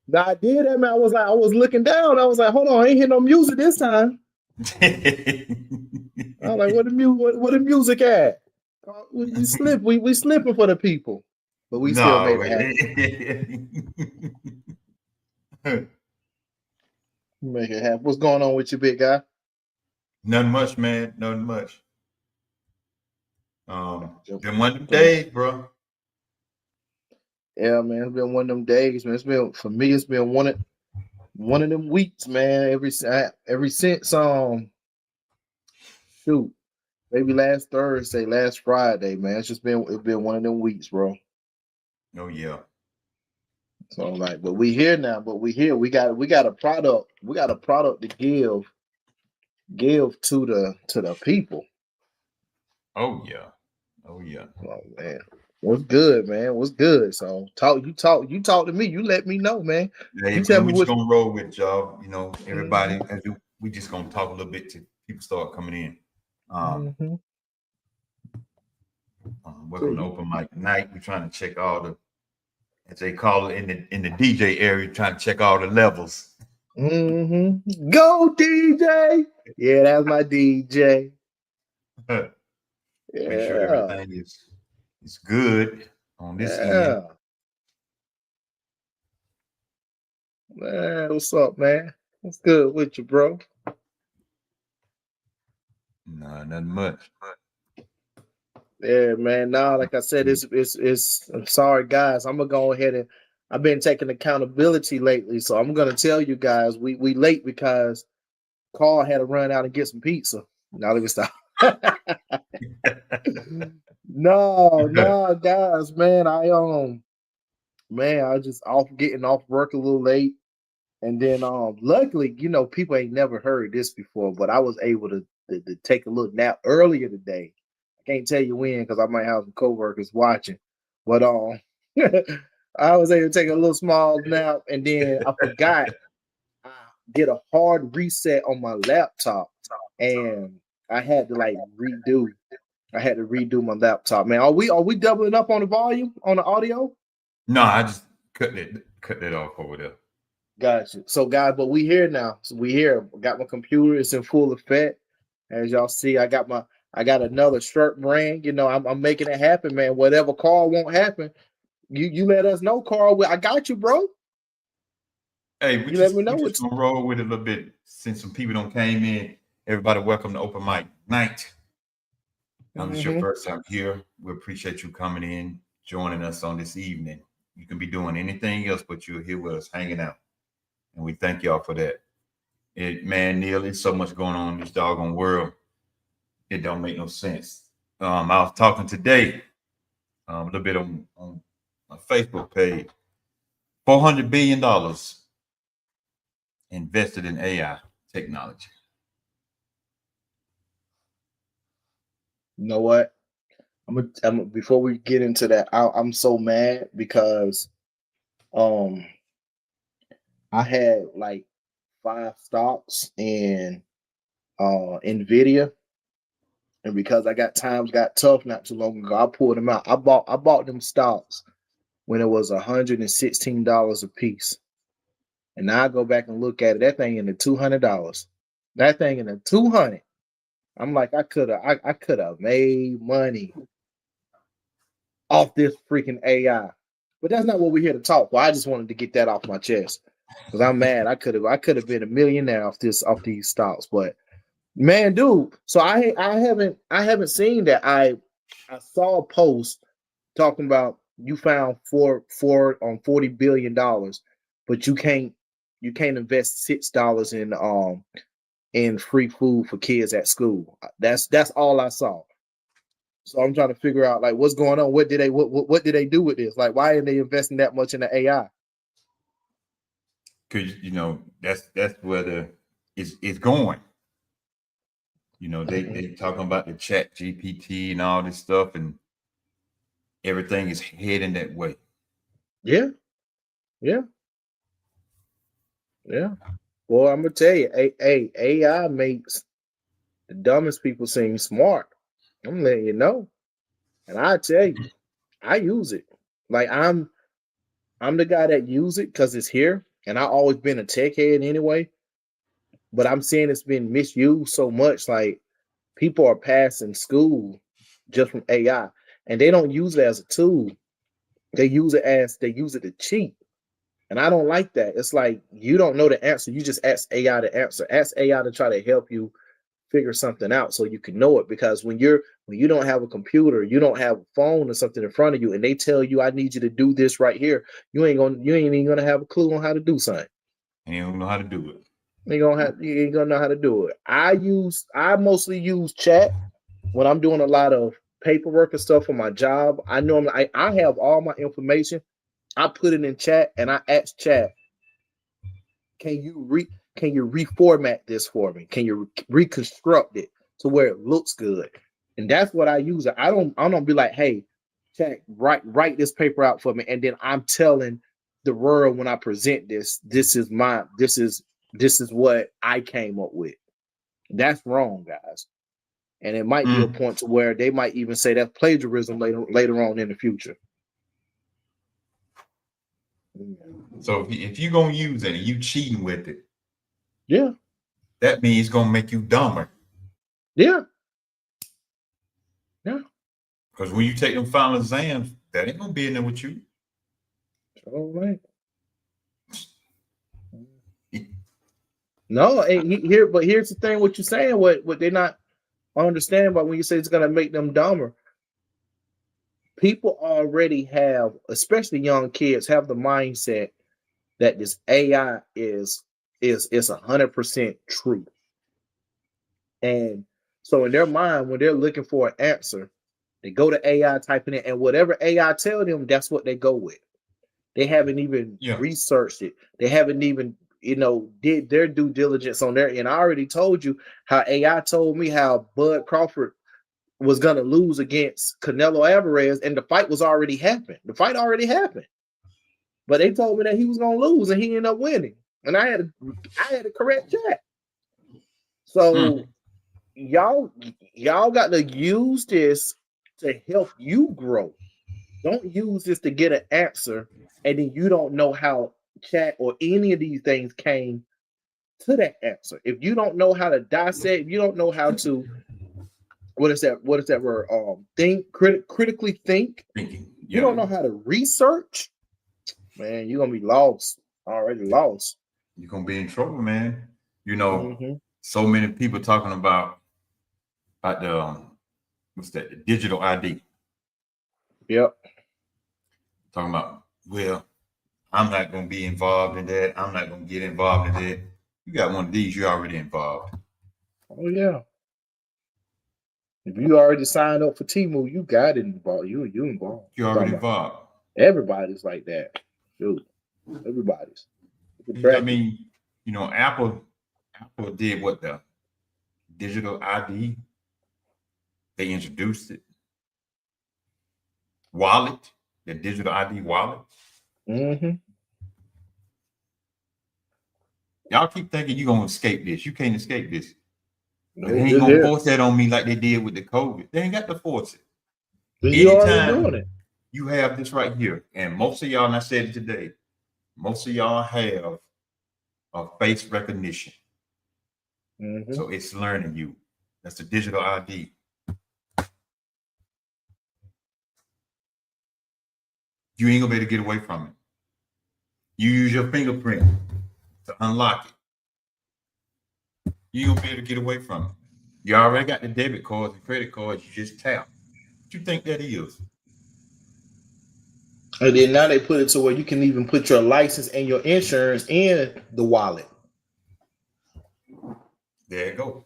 Nah, I did that, man. I was looking down. I was like, hold on, I ain't hear no music this time. I was like, what the music at? We slipping for the people, but we still No, made it happen. Make it happen. What's going on with you, big guy? nothing much, man. Nothing much. Gotcha. Been one of them So, days, bro. yeah, man, it's been one of them days, man. It's been for me. It's been one of them weeks, man. Every since shoot, maybe last Thursday, last Friday, man. It's been one of them weeks, bro. Oh yeah. So like, but we here now. But we here. We got a product. We got a product to give to the people. Oh yeah. Oh yeah. Oh man, what's good, man? What's good? So you talk to me. You let me know, man. Hey You tell man, me we just what. gonna roll with y'all. You know, everybody. Mhm, We just gonna talk a little bit till people start coming in. Um, mhm. So welcome to you, open mic night. We're trying to check all the, as they call it in the DJ area, trying to check all the levels. Go DJ. Yeah, that's my DJ. Make sure Yeah, everything is good on this end. yeah. Man, what's up, man? What's good with you, bro? No, nothing much. Yeah, man. Now, like I said, it's. I'm sorry, guys. I'm gonna go ahead and I've been taking accountability lately, so I'm gonna tell you guys we late because Carl had to run out and get some pizza. Now let me stop. No, guys, man. I just off getting off work a little late, and then luckily, people ain't never heard this before, but I was able to take a little nap earlier today. I can't tell you when because I might have some coworkers watching, but I was able to take a little small nap, and then I forgot I did a hard reset on my laptop, and I had to like redo. I had to redo my laptop. Man, are we doubling up on the volume on the audio? No, I just cut that off over there. Gotcha. So, guys, but we here now. So we here. Got my computer. It's in full effect. As y'all see, I got another shirt brand. I'm making it happen, man. Whatever Carl won't happen, you let us know, Carl. I got you, bro. Hey, You let me we know just what's. gonna roll with it a little bit since some people don't came in. Everybody, welcome to open mic night. This is your Hmm. first time here. We appreciate you coming in, joining us on this evening. You can be doing anything else, but you're here with us, hanging out, and we thank y'all for that. Man, Neil, it's so much going on in this doggone world. It don't make no sense. I was talking today a little bit on my Facebook page. $400 billion invested in AI technology. You know what? Before we get into that, I'm so mad because um I had like five stocks in Nvidia, and because I got times got tough not too long ago, I pulled them out. I bought them stocks when it was $116 a piece, and now I go back and look at it. That thing in the $200. That thing in the 200. I'm like, I could have made money off this freaking AI. But that's not what we're here to talk. Well, I just wanted to get that off my chest because I'm mad. I could have been a millionaire off these stocks. But man, dude, so I haven't seen that. I saw a post talking about you found four on $40 billion, but you can't invest $6 in free food for kids at school. That's all I saw. So I'm trying to figure out like what's going on. What did they do with this? Like why are they investing that much in the AI? Because that's where it's going. Mhm. They talking about the chat GPT and all this stuff, and everything is heading that way. Yeah, yeah, yeah. Well, I'm gonna tell you, AI makes the dumbest people seem smart. I'm letting you know, and I tell you, I use it. Like I'm the guy that use it because it's here, and I've always been a tech head anyway. But I'm saying it's been misused so much. Like people are passing school just from AI, and they don't use it as a tool. They use it to cheat. And I don't like that. It's like you don't know the answer. You just ask AI to answer. Ask AI to try to help you figure something out so you can know it. Because when you don't have a computer, you don't have a phone or something in front of you, and they tell you, I need you to do this right here, you ain't even gonna have a clue on how to do something. And you don't know how to do it. You ain't gonna know how to do it. I mostly use chat when I'm doing a lot of paperwork and stuff for my job. I have all my information. I put it in chat and I ask chat, can you reformat this for me? Can you reconstruct it to where it looks good? And that's what I use. I don't be like, hey, chat, write this paper out for me, and then I'm telling the world when I present this is what I came up with. That's wrong, guys. And it might be a point to where they might even say that's plagiarism later on in the future. So if you're gonna use it and you cheating with it, yeah, that means it's gonna make you dumber. Yeah. Because when you take them final exams, that ain't gonna be in there with you. All right. No, but here's the thing: what you're saying, what they're not understanding about when you say it's gonna make them dumber. People already have, especially young kids, have the mindset that this AI is 100% true. And so in their mind, when they're looking for an answer, they go to AI, typing it, and whatever AI tell them, that's what they go with. They haven't even researched it. They haven't even, did their due diligence on there. And I already told you how AI told me how Bud Crawford was going to lose against Canelo Alvarez, and the fight was already happened. The fight already happened. But they told me that he was going to lose, and he ended up winning. And I had to correct that. So y'all got to use this to help you grow. Don't use this to get an answer, and then you don't know how chat or any of these things came to that answer. If you don't know how to dissect, if you don't know how to, what is that word? Critically think. Thinking. You don't know how to research, man, you're gonna be lost. Already lost. You're gonna be in trouble, man. So many people talking about the what's that? The digital ID. Yep. Talking about, well, I'm not gonna be involved in that. I'm not gonna get involved in that. You got one of these, you're already involved. Oh yeah. If you already signed up for Temu, you got it involved. You involved. You're already involved. Everybody's like that. Dude. Everybody's. I mean, Apple did what, the digital ID. They introduced it. Wallet, the digital ID wallet. Y'all keep thinking you're gonna escape this. You can't escape this. But they ain't gonna force that on me like they did with the COVID. They ain't got to force it. You already doing it. You have this right here, and most of y'all, and I said it today, most of y'all have a face recognition. So it's learning you. That's the digital ID. You ain't gonna be able to get away from it. You use your fingerprint to unlock it. You ain't gonna be able to get away from it. You already got the debit cards and credit cards. You just tap. What you think that is? And then now they put it to where you can even put your license and your insurance in the wallet. There you go.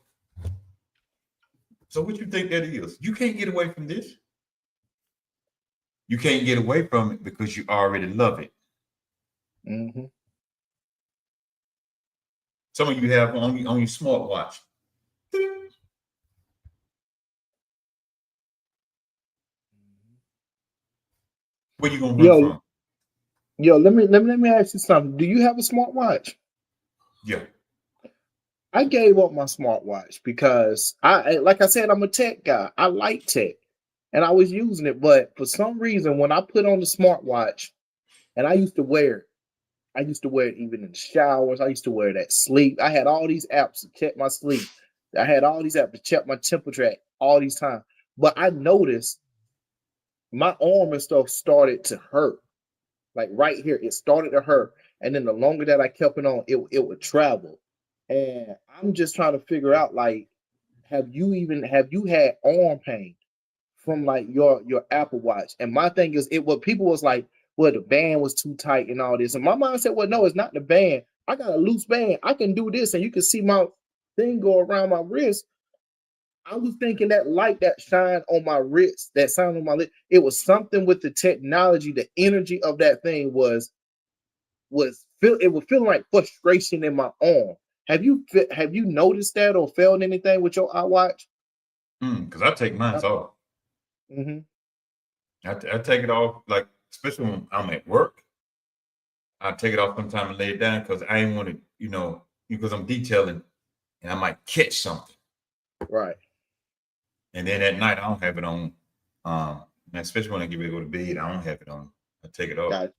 So what you think that is? You can't get away from this. You can't get away from it because you already love it. Some of you have on your smartwatch. Where you gonna run from? Yo, let me ask you something. Do you have a smartwatch? Yeah. I gave up my smartwatch because like I said, I'm a tech guy. I like tech. and I was using it, but for some reason, when I put on the smartwatch, and I used to wear it, I used to wear it even in the showers. I used to wear it at sleep. I had all these apps to check my sleep. I had all these apps to check my temperature at all these times. But I noticed my arm and stuff started to hurt. Like right here, it started to hurt. And then the longer that I kept it on, it would travel. And I'm just trying to figure out, like, have you had arm pain from like your Apple Watch? And my thing is, it what people was like, well, the band was too tight and all this. And my mind said, well, no, it's not the band. I got a loose band. I can do this, and you can see my thing go around my wrist. I was thinking that light that shine on my wrist, that sound on my lip, it was something with the technology, the energy of that thing it was feeling like frustration in my arm. Have you noticed that or felt anything with your iWatch? Because I take mine off. Mm-hmm. I take it off, like, especially when I'm at work. I take it off sometime and lay it down because I ain't want to, because I'm detailing and I might catch something. Right. And then at night I don't have it on. Especially when I get ready to go to bed, I don't have it on. I take it off.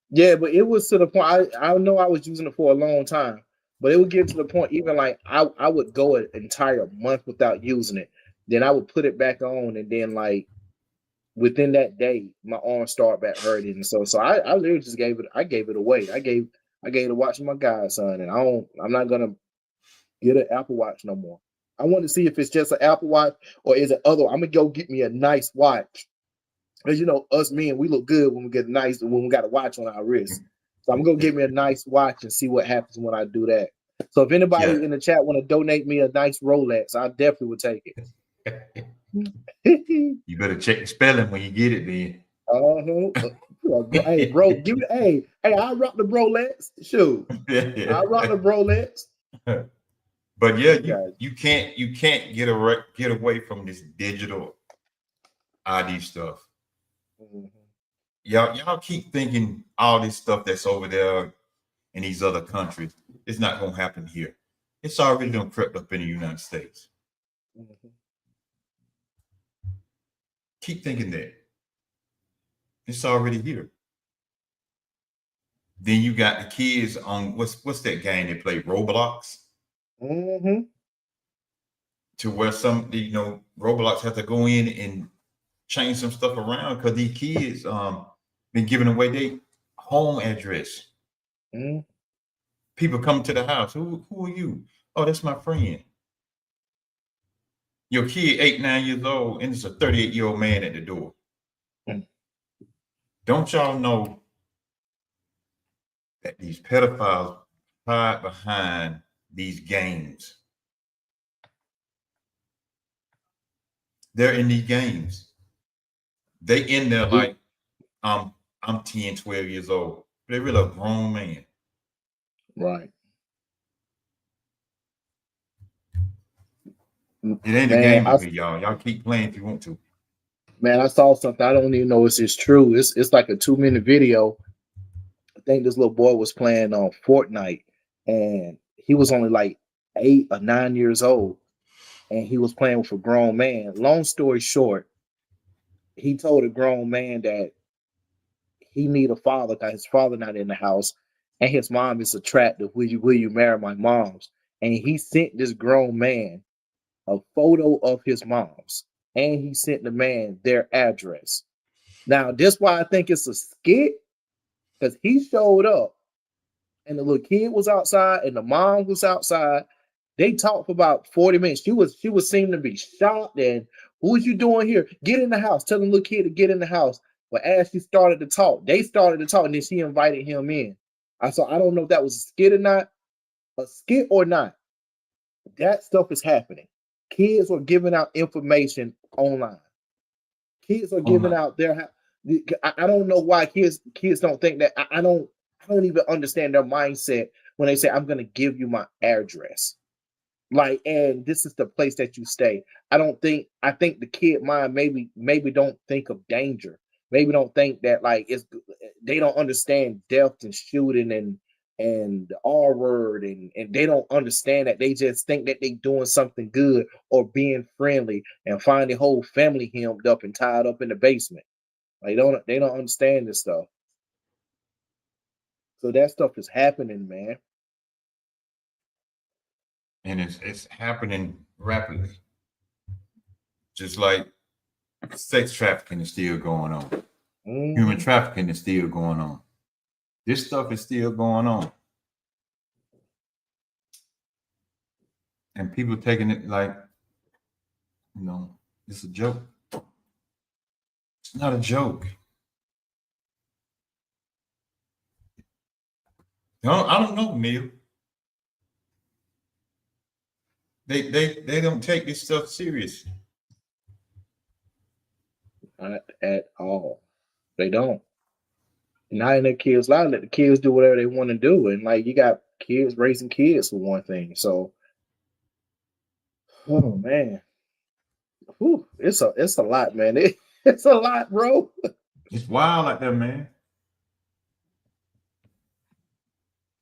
Yeah, but it was to the point. I know I was using it for a long time, but it would get to the point even like I would go an entire month without using it. Then I would put it back on, and then like within that day, my arm started back hurting. And so I literally just gave it away. I gave it to watching my godson, and I'm not gonna get an Apple Watch no more. I want to see if it's just an Apple Watch or is it other. I'm gonna go get me a nice watch. Because us men, we look good when we got a watch on our wrist. So I'm gonna get me a nice watch and see what happens when I do that. So if anybody in the chat want to donate me a nice Rolex, I definitely would take it. You better check the spelling when you get it, then. Hey, bro, give me. Hey, I rock the Rolex. Shoot, I rock the Rolex. But yeah, you can't get away from this digital ID stuff. Mm-hmm. Y'all keep thinking all this stuff that's over there in these other countries, it's not gonna happen here. It's already done crept up in the United States. Mm-hmm. Keep thinking that. It's already here. Then you got the kids on what's that game they play, Roblox? Mm-hmm. To where Roblox have to go in and change some stuff around because these kids been giving away their home address. Mm-hmm. People come to the house. Who are you? Oh, that's my friend. Your kid 8, 9 years old, and it's a 38-year-old man at the door. Mm-hmm. Don't y'all know that these pedophiles hide behind these games? They're in these games. They in there like, I'm 10, 12 years old. They're really a grown man. Right. It ain't a game over here, y'all. Y'all keep playing if you want to. Man, I saw something. I don't even know if it's true. It's like a 2-minute video. I think this little boy was playing on Fortnite, and he was only like 8 or 9 years old, and he was playing with a grown man. Long story short, he told a grown man that he need a father because his father not in the house, and his mom is attractive. Will you marry my mom's? And he sent this grown man a photo of his mom's, and he sent the man their address. Now, this why I think it's a skit, because he showed up, and the little kid was outside, and the mom was outside. They talked for about 40 minutes. She was seeming to be shocked, and what you doing here? Get in the house. Tell the little kid to get in the house. But as she started to talk, they started to talk, and then she invited him in. I don't know if that was a skit or not. That stuff is happening. Kids are giving out information online. Kids are giving out their. I don't know why kids don't think that. I don't even understand their mindset when they say, I'm going to give you my address. Like, and this is the place that you stay. I think the kid mind maybe don't think of danger. Maybe don't think that like they don't understand death and shooting and and the R word, and they don't understand that. They just think that they doing something good or being friendly, and find the whole family hemmed up and tied up in the basement. Like they don't understand this stuff. So that stuff is happening, man. And it's happening rapidly. Just like sex trafficking is still going on. Human trafficking is still going on. This stuff is still going on. And people taking it like, it's a joke. It's not a joke. No, I don't know, Neil. They don't take this stuff serious. Not at all. They don't. Not in their kids' lives. Let the kids do whatever they want to do. And like you got kids raising kids for one thing. So oh man. Whew, it's a lot, man. It's a lot, bro. It's wild like that, man.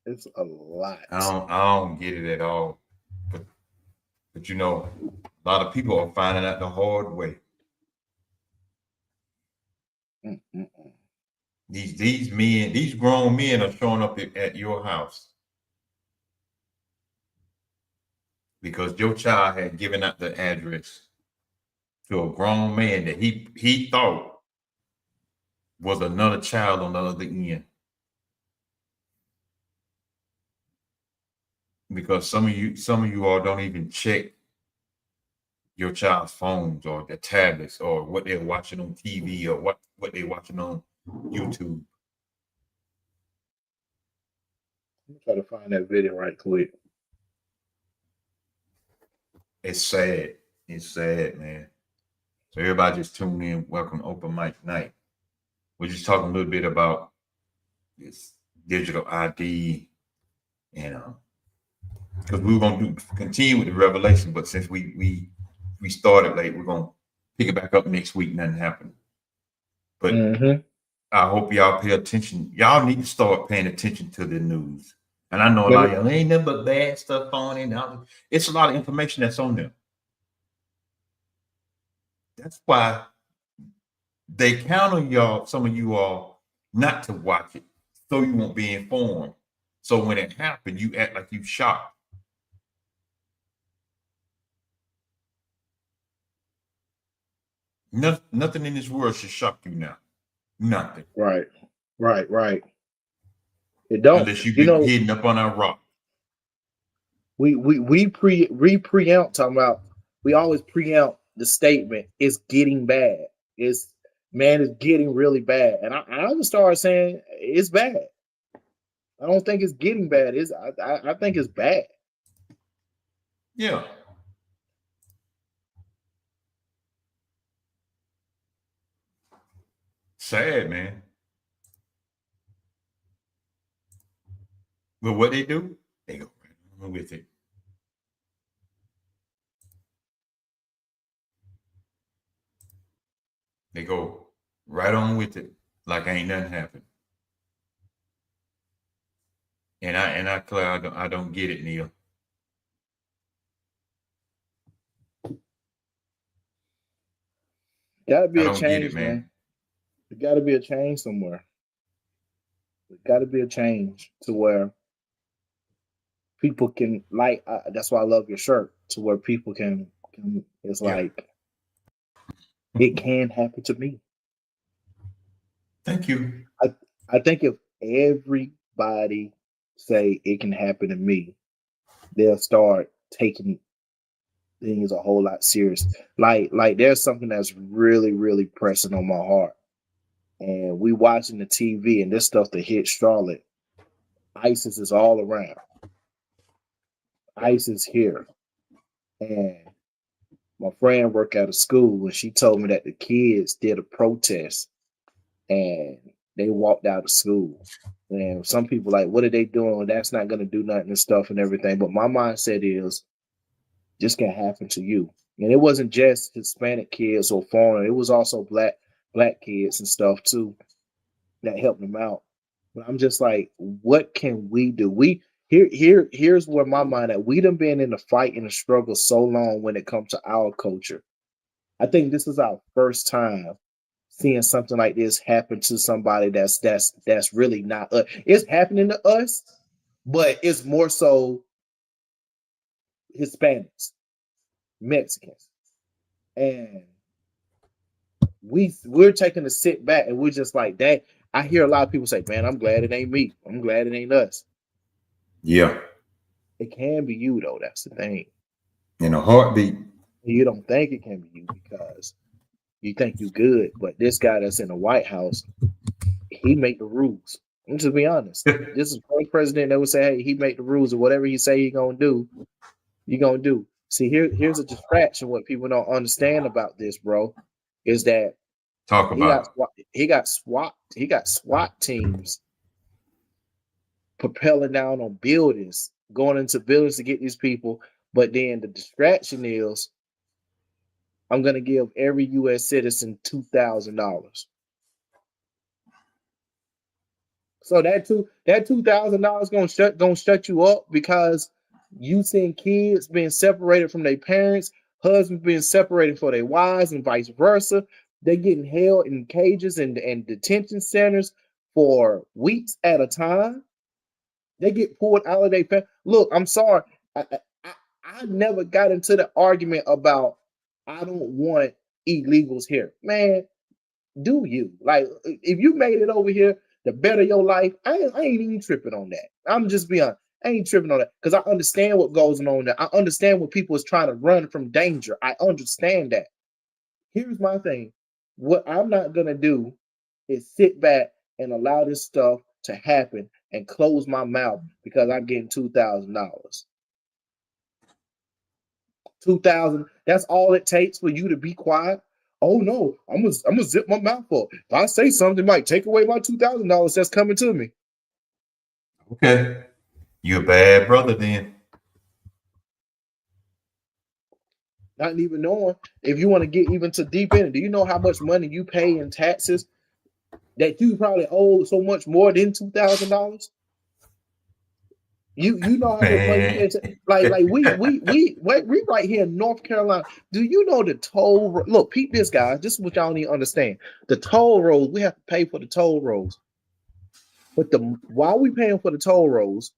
It's a lot. I don't get it at all. But a lot of people are finding out the hard way. These grown men are showing up at your house because your child had given out the address to a grown man that he thought was another child on the other end. Because some of you all don't even check your child's phones or their tablets or what they're watching on TV or what they're watching on YouTube. Let me try to find that video right quick. It's sad. It's sad, man. So everybody just tune in. Welcome to Open Mic Night. We're just talking a little bit about this digital ID, and because we were gonna continue with the revelation, but since we started late, we're gonna pick it back up next week. Nothing happened, but I hope y'all pay attention. Y'all need to start paying attention to the news. And I know a lot of y'all ain't nothing but bad stuff on it. It's a lot of information that's on there. That's why they count on y'all, some of you all, not to watch it, so you won't be informed. So when it happened, you act like you shocked. Nothing in this world should shock you now. Nothing. Right. It don't. Unless you get hidden up on a rock. We preempt talking about. We always preempt the statement. It's getting bad. It's getting really bad. And I would start saying it's bad. I don't think it's getting bad. I think it's bad. Yeah. Sad, man. But what they do, they go right on with it. They go right on with it like ain't nothing happened. And I don't get it, Neil. Gotta be a change, man. There got to be a change somewhere. There got to be a change to where people can that's why I love your shirt, to where people can it's like it can happen to me. Thank you. I think if everybody say it can happen to me, they'll start taking things a whole lot serious. Like there's something that's really, really pressing on my heart. And we watching the TV and this stuff that hit Charlotte. ISIS is all around. ISIS here. And my friend worked at a school and she told me that the kids did a protest and they walked out of school. And some people like, what are they doing? That's not going to do nothing and stuff and everything. But my mindset is, this can happen to you. And it wasn't just Hispanic kids or foreign. It was also black kids and stuff too that helped them out. But I'm just like, what can we do? Here's where my mind at. We done been in the fight and the struggle so long when it comes to our culture. I think this is our first time seeing something like this happen to somebody that's really not us. It's happening to us, but it's more so Hispanics, Mexicans, and we're taking a sit back and we're just like that. I hear a lot of people say, "Man, I'm glad it ain't me. I'm glad it ain't us." Yeah. It can be you though. That's the thing. In a heartbeat. You don't think it can be you because you think you good, but this guy that's in the White House, he make the rules. And to be honest, this is one president that would say, "Hey, he make the rules, or whatever he say he gonna do, you gonna do." See, here's a distraction. What people don't understand about this, bro, is that Talk about he got SWAT teams propelling down on buildings, going into buildings to get these people. But then the distraction is, I'm gonna give every U.S. citizen $2,000. So that $2,000 gonna shut you up because you seeing kids being separated from their parents, husbands being separated from their wives, and vice versa. They getting held in cages and detention centers for weeks at a time. They get pulled out of their family. Look, I'm sorry. I never got into the argument about I don't want illegals here. Man, do you? Like, if you made it over here to better your life, I ain't even tripping on that. I'm just being honest. I ain't tripping on that because I understand what goes on there. I understand what people is trying to run from danger. I understand that. Here's my thing. What I'm not gonna do is sit back and allow this stuff to happen and close my mouth because I'm getting $2,000. 2,000. That's all it takes for you to be quiet. Oh no, I'm gonna zip my mouth up. If I say something, might take away my $2,000 that's coming to me. okay. You a bad brother then. Not even knowing if you want to get even to deep in it. Do you know how much money you pay in taxes that you probably owe so much more than $2,000? You know how much money you pay. Like we right here in North Carolina. Do you know the toll? Look, peep this, guys. This is what y'all need to understand. The toll roads, we have to pay for the toll roads. But while we paying for the toll roads,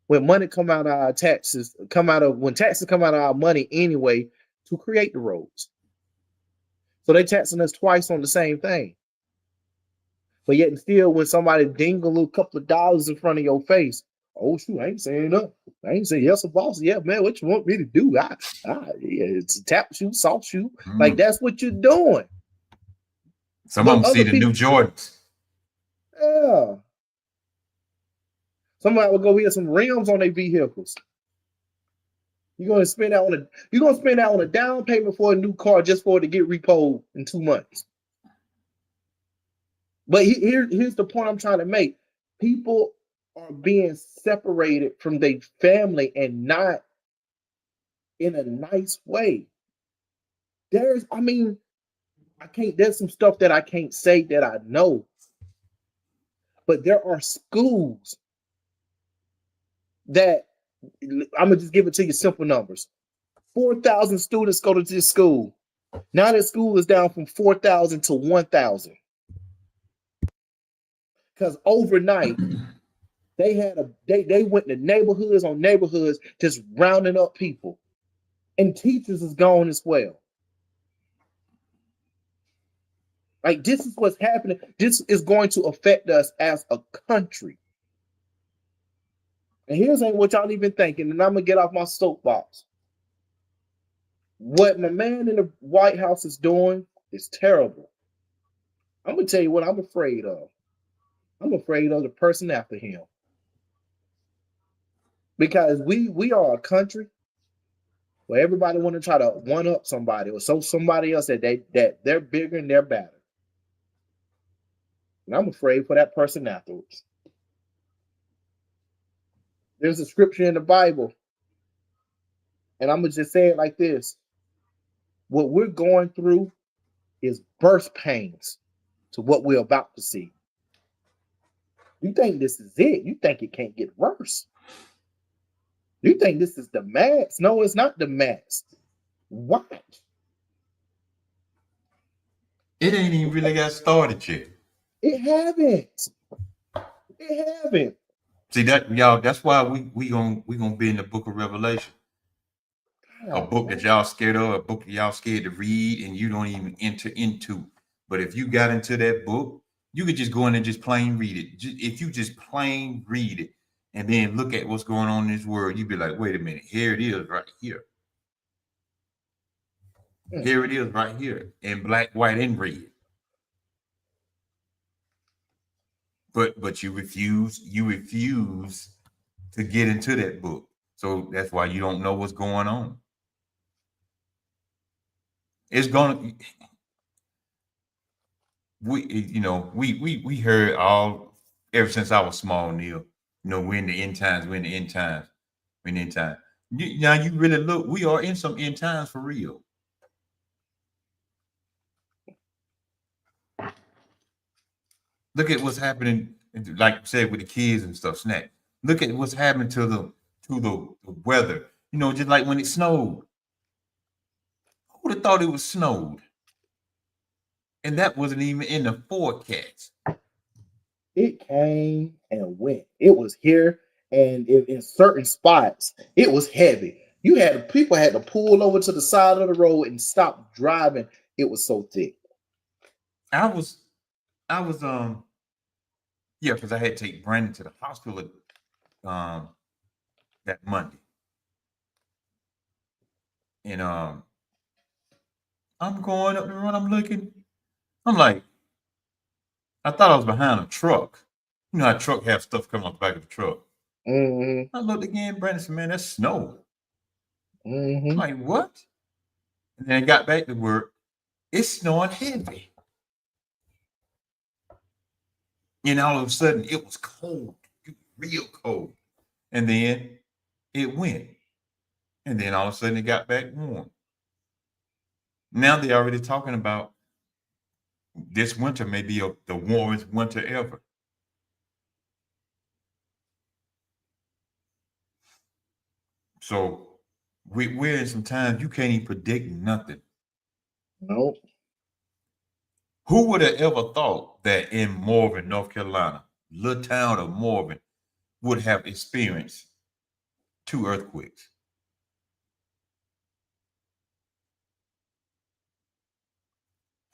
when money come out of our taxes, when taxes come out of our money anyway to create the roads. So they taxing us twice on the same thing. But yet and still, when somebody ding a little couple of dollars in front of your face, oh shoot, I ain't saying no. I ain't saying yes, boss. Yeah, man, what you want me to do? Yeah, it's a tap shoe, soft shoe. Like that's what you're doing. Some of them see the new Jordans. Yeah. Somebody will go get some rims on their vehicles. You're gonna spend out on a down payment for a new car just for it to get repoed in 2 months. But here's the point I'm trying to make. People are being separated from their family and not in a nice way. There's some stuff that I can't say that I know. But there are schools that I'm gonna just give it to you simple numbers. 4,000 students go to this school. Now that school is down from 4,000 to 1,000. Because overnight, they went to neighborhoods on neighborhoods just rounding up people. And teachers is gone as well. Like, this is what's happening. This is going to affect us as a country. And here's what y'all even thinking, and I'm gonna get off my soapbox. What my man in the White House is doing is terrible. I'm gonna tell you what I'm afraid of. I'm afraid of the person after him. Because we are a country where everybody want to try to one up somebody or show somebody else that they're bigger and they're better. And I'm afraid for that person afterwards. There's a scripture in the Bible, and I'm gonna just say it like this. What we're going through is birth pains to what we're about to see. You think this is it? You think it can't get worse? You think this is the max? No, it's not the max. What? It ain't even really got started yet. It haven't. It haven't. See that, y'all, that's why we gonna be in the book of Revelation. A book that y'all scared of, a book that y'all scared to read, and you don't even enter into. But if you got into that book, you could just go in and just plain read it. If you just plain read it and then look at what's going on in this world, you'd be like, wait a minute, here it is right here. Here it is right here in black, white, and red. But you refuse to get into that book. So that's why you don't know what's going on. It's gonna we heard all ever since I was small, Neil. We're in the end times, we're in the end times, we're in the end time. Now you really look, we are in some end times for real. Look at what's happening, like you said, with the kids and stuff, Snack. Look at what's happening to the weather. Just like when it snowed. Who would have thought it was snowed? And that wasn't even in the forecast. It came and went. It was here, and in certain spots, it was heavy. People had to pull over to the side of the road and stop driving. It was so thick. I was yeah, because I had to take Brandon to the hospital that Monday. And I'm going up the road, I'm looking, I'm like, I thought I was behind a truck. You know how a truck have stuff come off the back of the truck. Mm-hmm. I looked again, Brandon said, man, that's snow. Mm-hmm. I'm like, what? And then I got back to work. It's snowing heavy. And all of a sudden, it was cold, real cold. And then it went. And then all of a sudden, it got back warm. Now they're already talking about this winter may be the warmest winter ever. So we're in some times you can't even predict nothing. Nope. Who would have ever thought that in Morven, North Carolina, little town of Morven, would have experienced 2 earthquakes?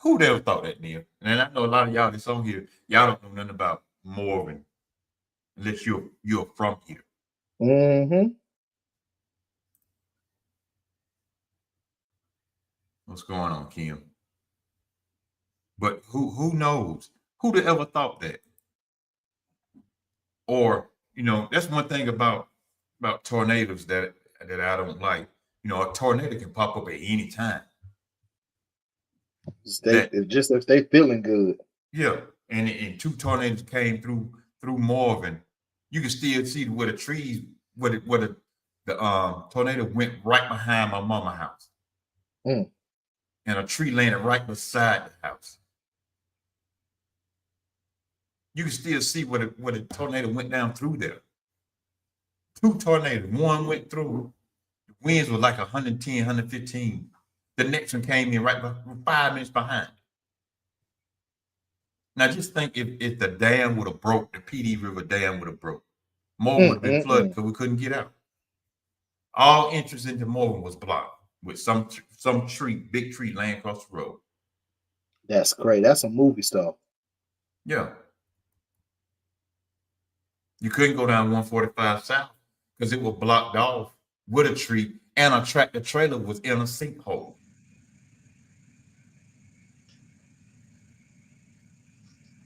Who would ever thought that, Neil? And I know a lot of y'all that's on here, y'all don't know nothing about Morven unless you're from here. Mm-hmm. What's going on, Kim? But who knows? Who'd have ever thought that? Or, that's one thing about tornadoes that I don't like. A tornado can pop up at any time. If they feeling good. Yeah, and 2 tornadoes came through Morven. You can still see where the trees, where the tornado went right behind my mama's house, and a tree landed right beside the house. You can still see where the tornado went down through there. 2 tornadoes. One went through. The winds were like 110, 115. The next one came in right 5 minutes behind. Now just think if the dam would have broke, the PD River Dam would have broke. Morven would have been flooded because we couldn't get out. All entrance into Morven was blocked with some tree, big tree laying across the road. That's great. That's some movie stuff. Yeah. You couldn't go down 145 South because it was blocked off with a tree, and a tractor trailer was in a sinkhole.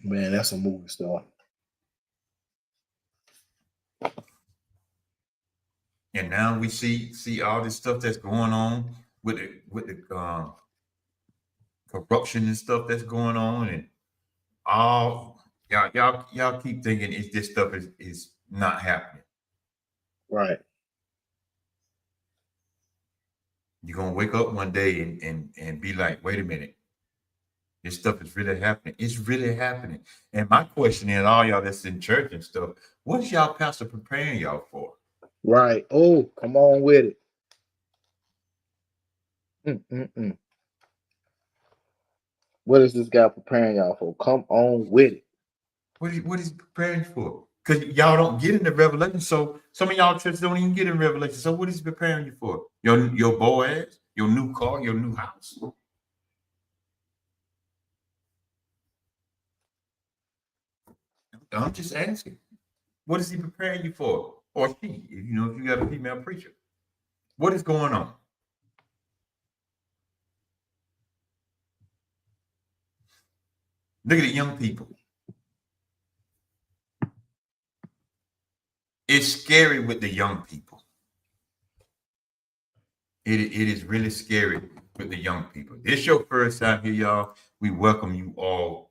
Man, that's a movie stuff. And now we see all this stuff that's going on with the corruption and stuff that's going on, and all y'all keep thinking this stuff is not happening. Right. You're gonna wake up one day and be like, wait a minute, This stuff is really happening. It's really happening. And my question is, all y'all that's in church and stuff, what is y'all pastor preparing y'all for? Right. Oh, come on with it. What is this guy preparing y'all for? Come on with it. What is he preparing you for? Because y'all don't get into Revelation. So some of y'all churches don't even get in Revelation. So what is he preparing you for? Your boys, your new car, your new house. I'm just asking. What is he preparing you for? Or she, if you got a female preacher. What is going on? Look at the young people. It's scary with the young people. It is really scary with the young people. It's your first time here, y'all. We welcome you all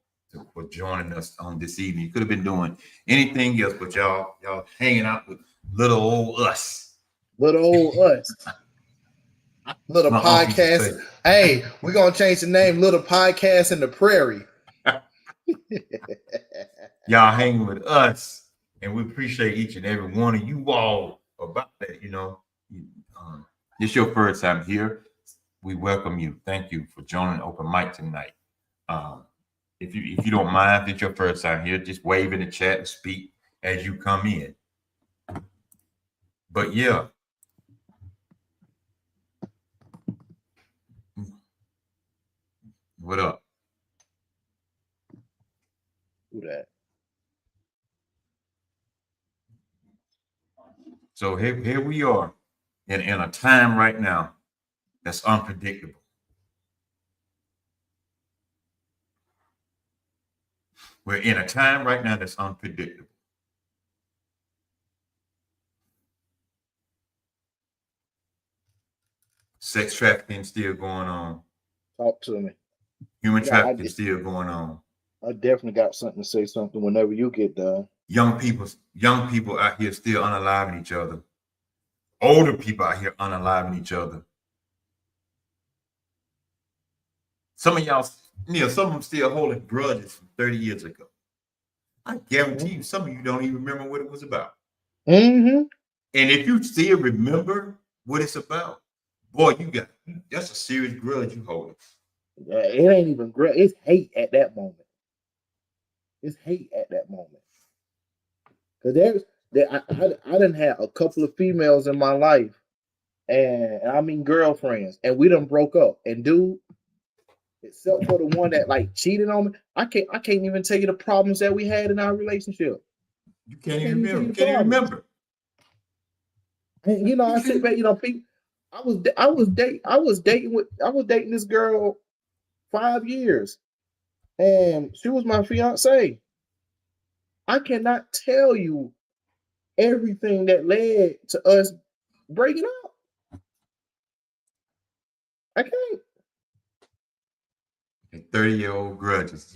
for joining us on this evening. You could have been doing anything else, but y'all hanging out with little old us. Little old us. Little podcast. Hey, we're gonna change the name. Little podcast in the prairie. Y'all hanging with us, and we appreciate each and every one of you all about that. It's your first time here. We welcome you. Thank you for joining Open Mic tonight. If you don't mind, if it's your first time here, just wave in the chat and speak as you come in. But yeah. What up? Do that. So here we are in a time right now that's unpredictable. We're in a time right now that's unpredictable. Sex trafficking still going on. Talk to me. Human trafficking still going on. I definitely got something to say something whenever you get done. Young people out here still unaliving each other. Older people out here unaliving each other. Some of y'all, some of them still holding grudges from 30 years ago. I guarantee you, some of you don't even remember what it was about. Mm-hmm. And if you still remember what it's about, boy, that's a serious grudge you holding. Yeah, it ain't even grudge. It's hate at that moment. It's hate at that moment. Because I done had a couple of females in my life, and I mean girlfriends, and we done broke up. And dude, except for the one that like cheated on me, I can't even tell you the problems that we had in our relationship. You can't even remember. And I sit back, people. I was dating this girl 5 years, and she was my fiance. I cannot tell you everything that led to us breaking up. I can't. 30-year-old grudges.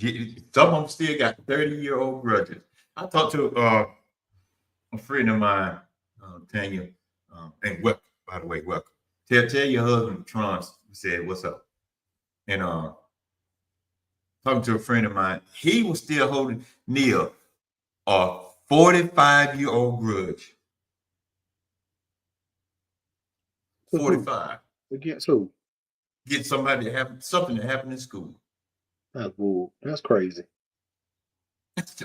Some of them still got 30-year-old grudges. I talked to a friend of mine, Tanya, and welcome, by the way, welcome. Tell your husband, Tron, said, what's up? And talking to a friend of mine, he was still holding Neil a 45-year-old grudge. 45. Against who? Get somebody to have something that happened in school. That's crazy. That's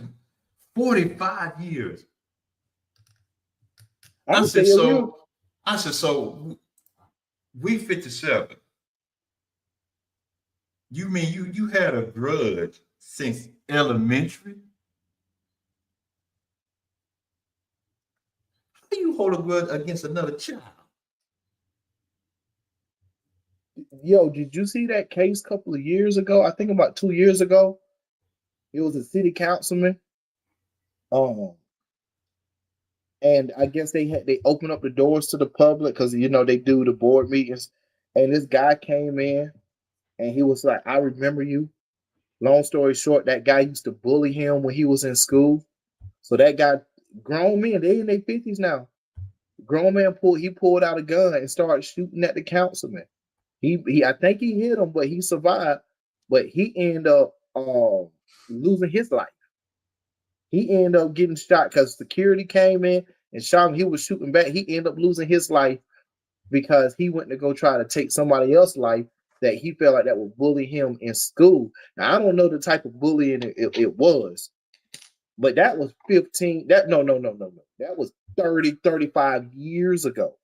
45 years. I said, so we 57. You mean you had a grudge since elementary? How do you hold a grudge against another child? Yo, did you see that case a couple of years ago? I think about 2 years ago. It was a city councilman. And I guess they opened up the doors to the public because they do the board meetings. And this guy came in and he was like, I remember you. Long story short, that guy used to bully him when he was in school. So that guy, grown men, they in their 50s now. Grown man pulled out a gun and started shooting at the councilman. I think he hit him, but he survived. but he ended up losing his life. He ended up getting shot because security came in and shot him. He was shooting back. He ended up losing his life because he went to go try to take somebody else's life that he felt like that would bully him in school. Now, I don't know the type of bullying it was, but that was 15. No. That was 30, 35 years ago.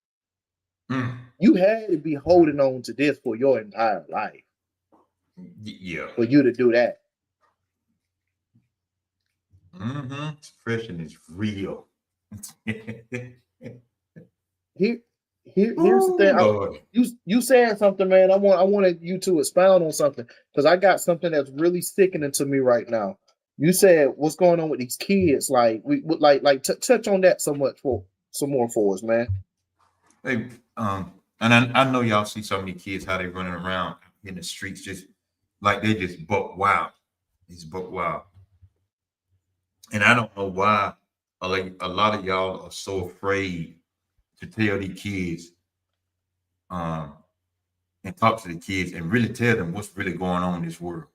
You had to be holding on to this for your entire life. Yeah. For you to do that. Suppression is real. Here's the thing. You saying something, man. I wanted you to expound on something because I got something that's really sticking to me right now. You said what's going on with these kids? Like we would touch on that some more for us, man. Hey, and I know y'all see so many kids how they running around in the streets just like they just buck wild. It's buck wild. And I don't know why a lot of y'all are so afraid to tell these kids and talk to the kids and really tell them what's really going on in this world.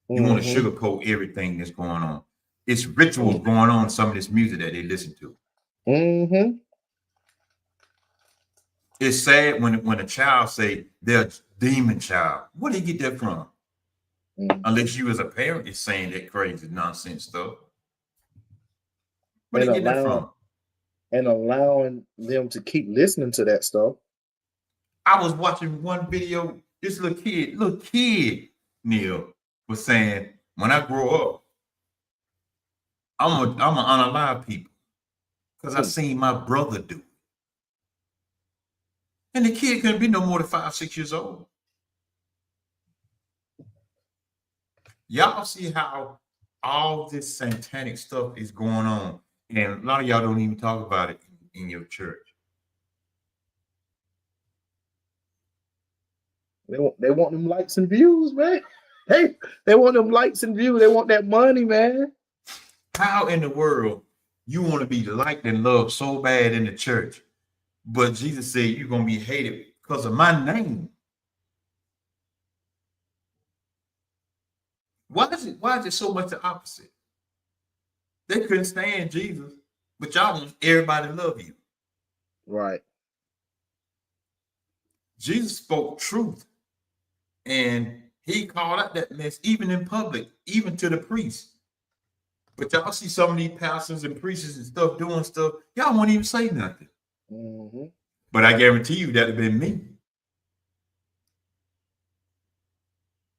You want to sugarcoat everything that's going on. It's rituals going on in some of this music that they listen to. It's sad when a child say they're a demon child. Where do you get that from? Unless you as a parent is saying that crazy nonsense stuff. Where do you get that from? And allowing them to keep listening to that stuff. I was watching one video. This little kid, Neil, was saying, when I grow up, I'm gonna unalive people because I seen my brother do it. And the kid couldn't be no more than 5, 6 years old. Y'all see how all this satanic stuff is going on, and a lot of y'all don't even talk about it in your church. They want them likes and views, man. Hey, they want them likes and views. They want that money, man. How in the world you want to be liked and loved so bad in the church, but Jesus said you're gonna be hated because of my name? Why is it so much the opposite? They couldn't stand Jesus, but y'all want everybody to love you. Right. Jesus spoke truth, and he called out that mess even in public, even to the priests. But y'all see some of these pastors and priests and stuff doing stuff, y'all won't even say nothing. But I guarantee you that'd have been me.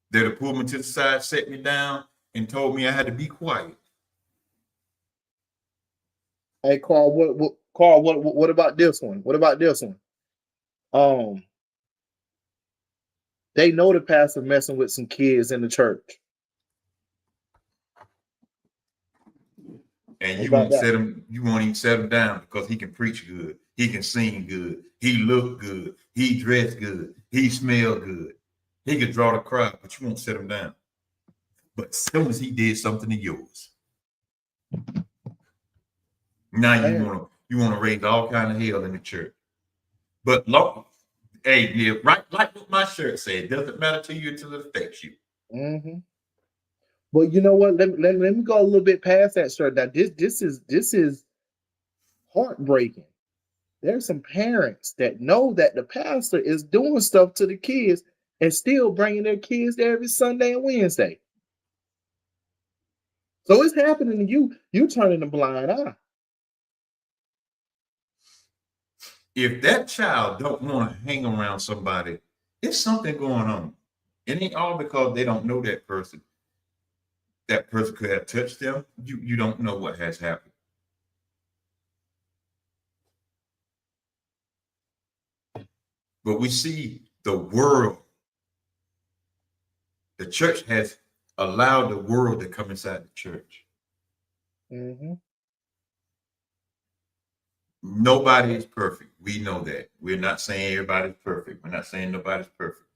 They'd have pulled me to the side, set me down, and told me I had to be quiet. Hey, Carl, what about this one? What about this one? They know the pastor messing with some kids in the church. And you won't even set him down because he can preach good. He can sing good. He look good. He dress good. He smell good. He could draw the crowd, but you won't set him down. But as soon as he did something to yours, now you want to raise all kind of hell in the church. But Lord, hey, yeah, right, like what my shirt said, it doesn't matter to you until it affects you. But you know what? Let me go a little bit past that, sir. Now this is heartbreaking. There's some parents that know that the pastor is doing stuff to the kids and still bringing their kids there every Sunday and Wednesday. So it's happening to you. You turning a blind eye. If that child don't want to hang around somebody, there's something going on. It ain't all because they don't know that person. That person could have touched them. You don't know what has happened. But we see the world. The church has allowed the world to come inside the church. Nobody is perfect. We know that. We're not saying everybody's perfect. We're not saying nobody's perfect.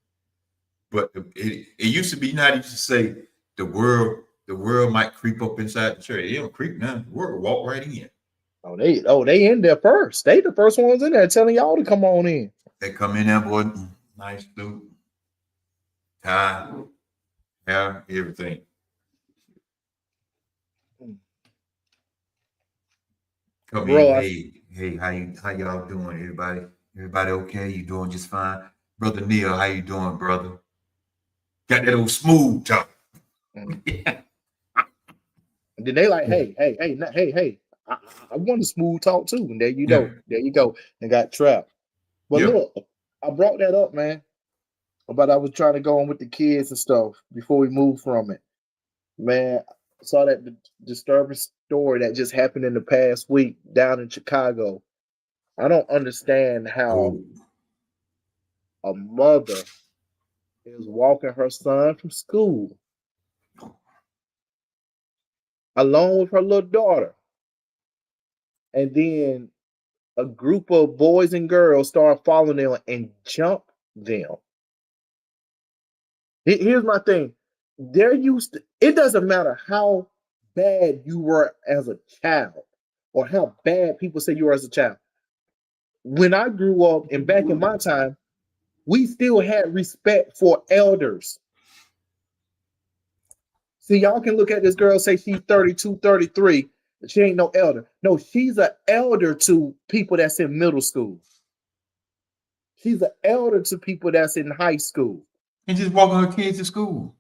But it used to be not used to say the world might creep up inside the church. They don't creep now. The world walk right in. They in there first. They the first ones in there telling y'all to come on in. They come in there, boy. Nice dude. Tie. hair, everything. Come in, Bro, hey, how y'all doing, everybody? Everybody okay? You doing just fine? Brother Neil, how you doing, brother? Got that old smooth talk. and then they like, hey, I want a smooth talk too. And there you Yeah. go. There you go. And got trapped. But Yeah. look, I brought that up, man. But I was trying to go on with the kids and stuff before we move from it. Man, I saw that disturbing story that just happened in the past week down in Chicago. I don't understand how Oh, a mother is walking her son from school along with her little daughter. And then a group of boys and girls start following them and jump them. Here's my thing. It doesn't matter how bad you were as a child or how bad people say you were as a child. When I grew up and back in my time, we still had respect for elders. See, y'all can look at this girl, say she's 32, 33, but she ain't no elder. No, she's an elder to people that's in middle school. She's an elder to people that's in high school. and just walking her kids to school.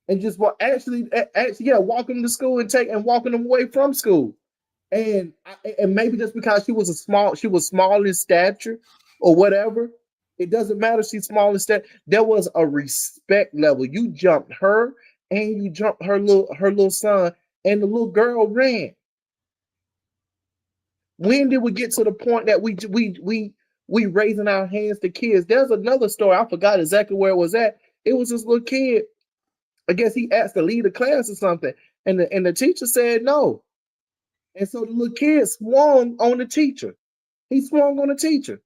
And just actually, walking them to school and walking them away from school. And maybe just because she was small in stature or whatever, it doesn't matter. She's small in stature. There was a respect level. You jumped her and you jumped her little son, and the little girl ran. When did we get to the point that we raising our hands to kids? There's another story. I forgot exactly where it was at. It was this little kid. I guess he asked to lead a class or something, and the teacher said no. And so the little kid swung on the teacher. He swung on the teacher.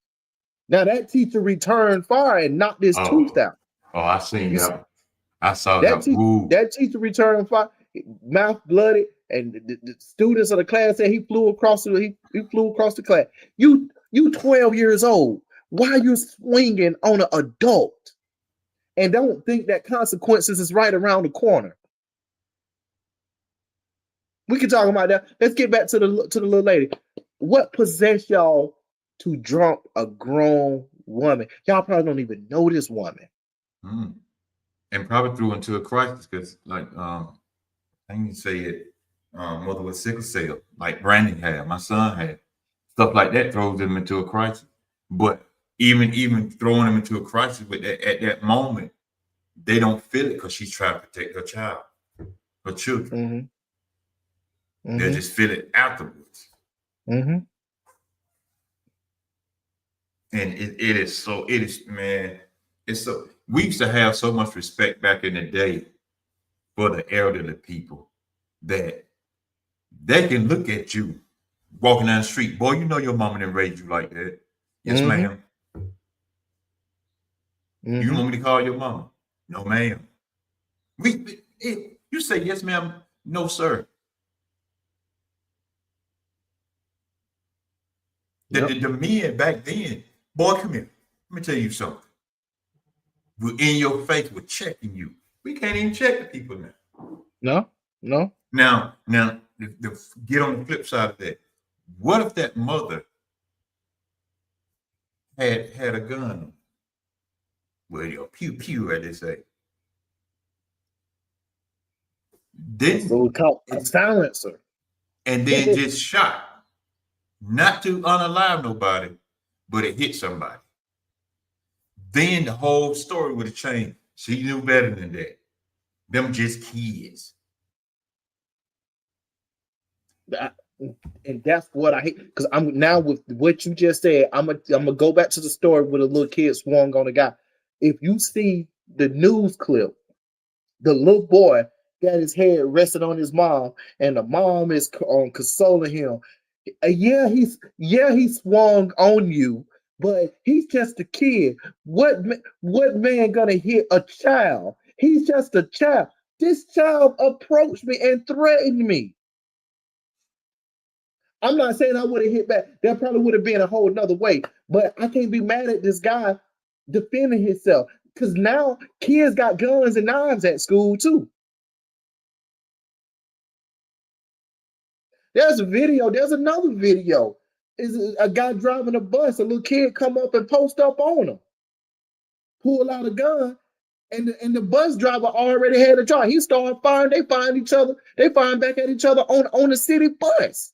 Now that teacher returned fire and knocked his tooth out. Oh, I seen You that. I saw that that. that teacher returned fire, mouth blooded, and the students of the class said he flew across the class. You 12 years old. Why are you swinging on an adult? And don't think that consequences is right around the corner. We can talk about that. Let's get back to the little lady. What possessed y'all to drunk a grown woman? Y'all probably don't even know this woman. And probably threw into a crisis because, like, I can say it, mother with sickle cell, like Brandon had, my son had, stuff like that throws them into a crisis. But even throwing them into a crisis with that, at that moment, they don't feel it because she's trying to protect her child, her children. They'll just feel it afterwards. And it is, man, it's so, we used to have so much respect back in the day for the elderly people that they can look at you walking down the street. Boy, you know your mama didn't raise you like that. Yes, ma'am. You want me to call your mama? No, ma'am. You say yes, ma'am. No, sir. The men back then, boy, come here. Let me tell you something. We're in your face. We're checking you. We can't even check the people now. No. Now, get on the flip side of that. What if that mother had a gun? Well, your pew pew, as they say. Then so we call a silencer. And then just shot. Not to unalive nobody, but it hit somebody. Then the whole story would have changed. She knew better than that. Them just kids. And that's what I hate, because I'm now with what you just said. I'm gonna go back to the story with a little kid swung on a guy. If you see the news clip, the little boy got his head rested on his mom, and the mom is consoling him. Yeah, he swung on you, but he's just a kid. What man gonna hit a child? He's just a child. This child approached me and threatened me. I'm not saying I would have hit back. That probably would have been a whole nother way. But I can't be mad at this guy defending himself. Because now kids got guns and knives at school too. There's another video. Is a guy driving a bus, a little kid come up and post up on him, pull out a gun, and the bus driver already had a charge. He started firing, they firing each other, they firing back at each other on the city bus.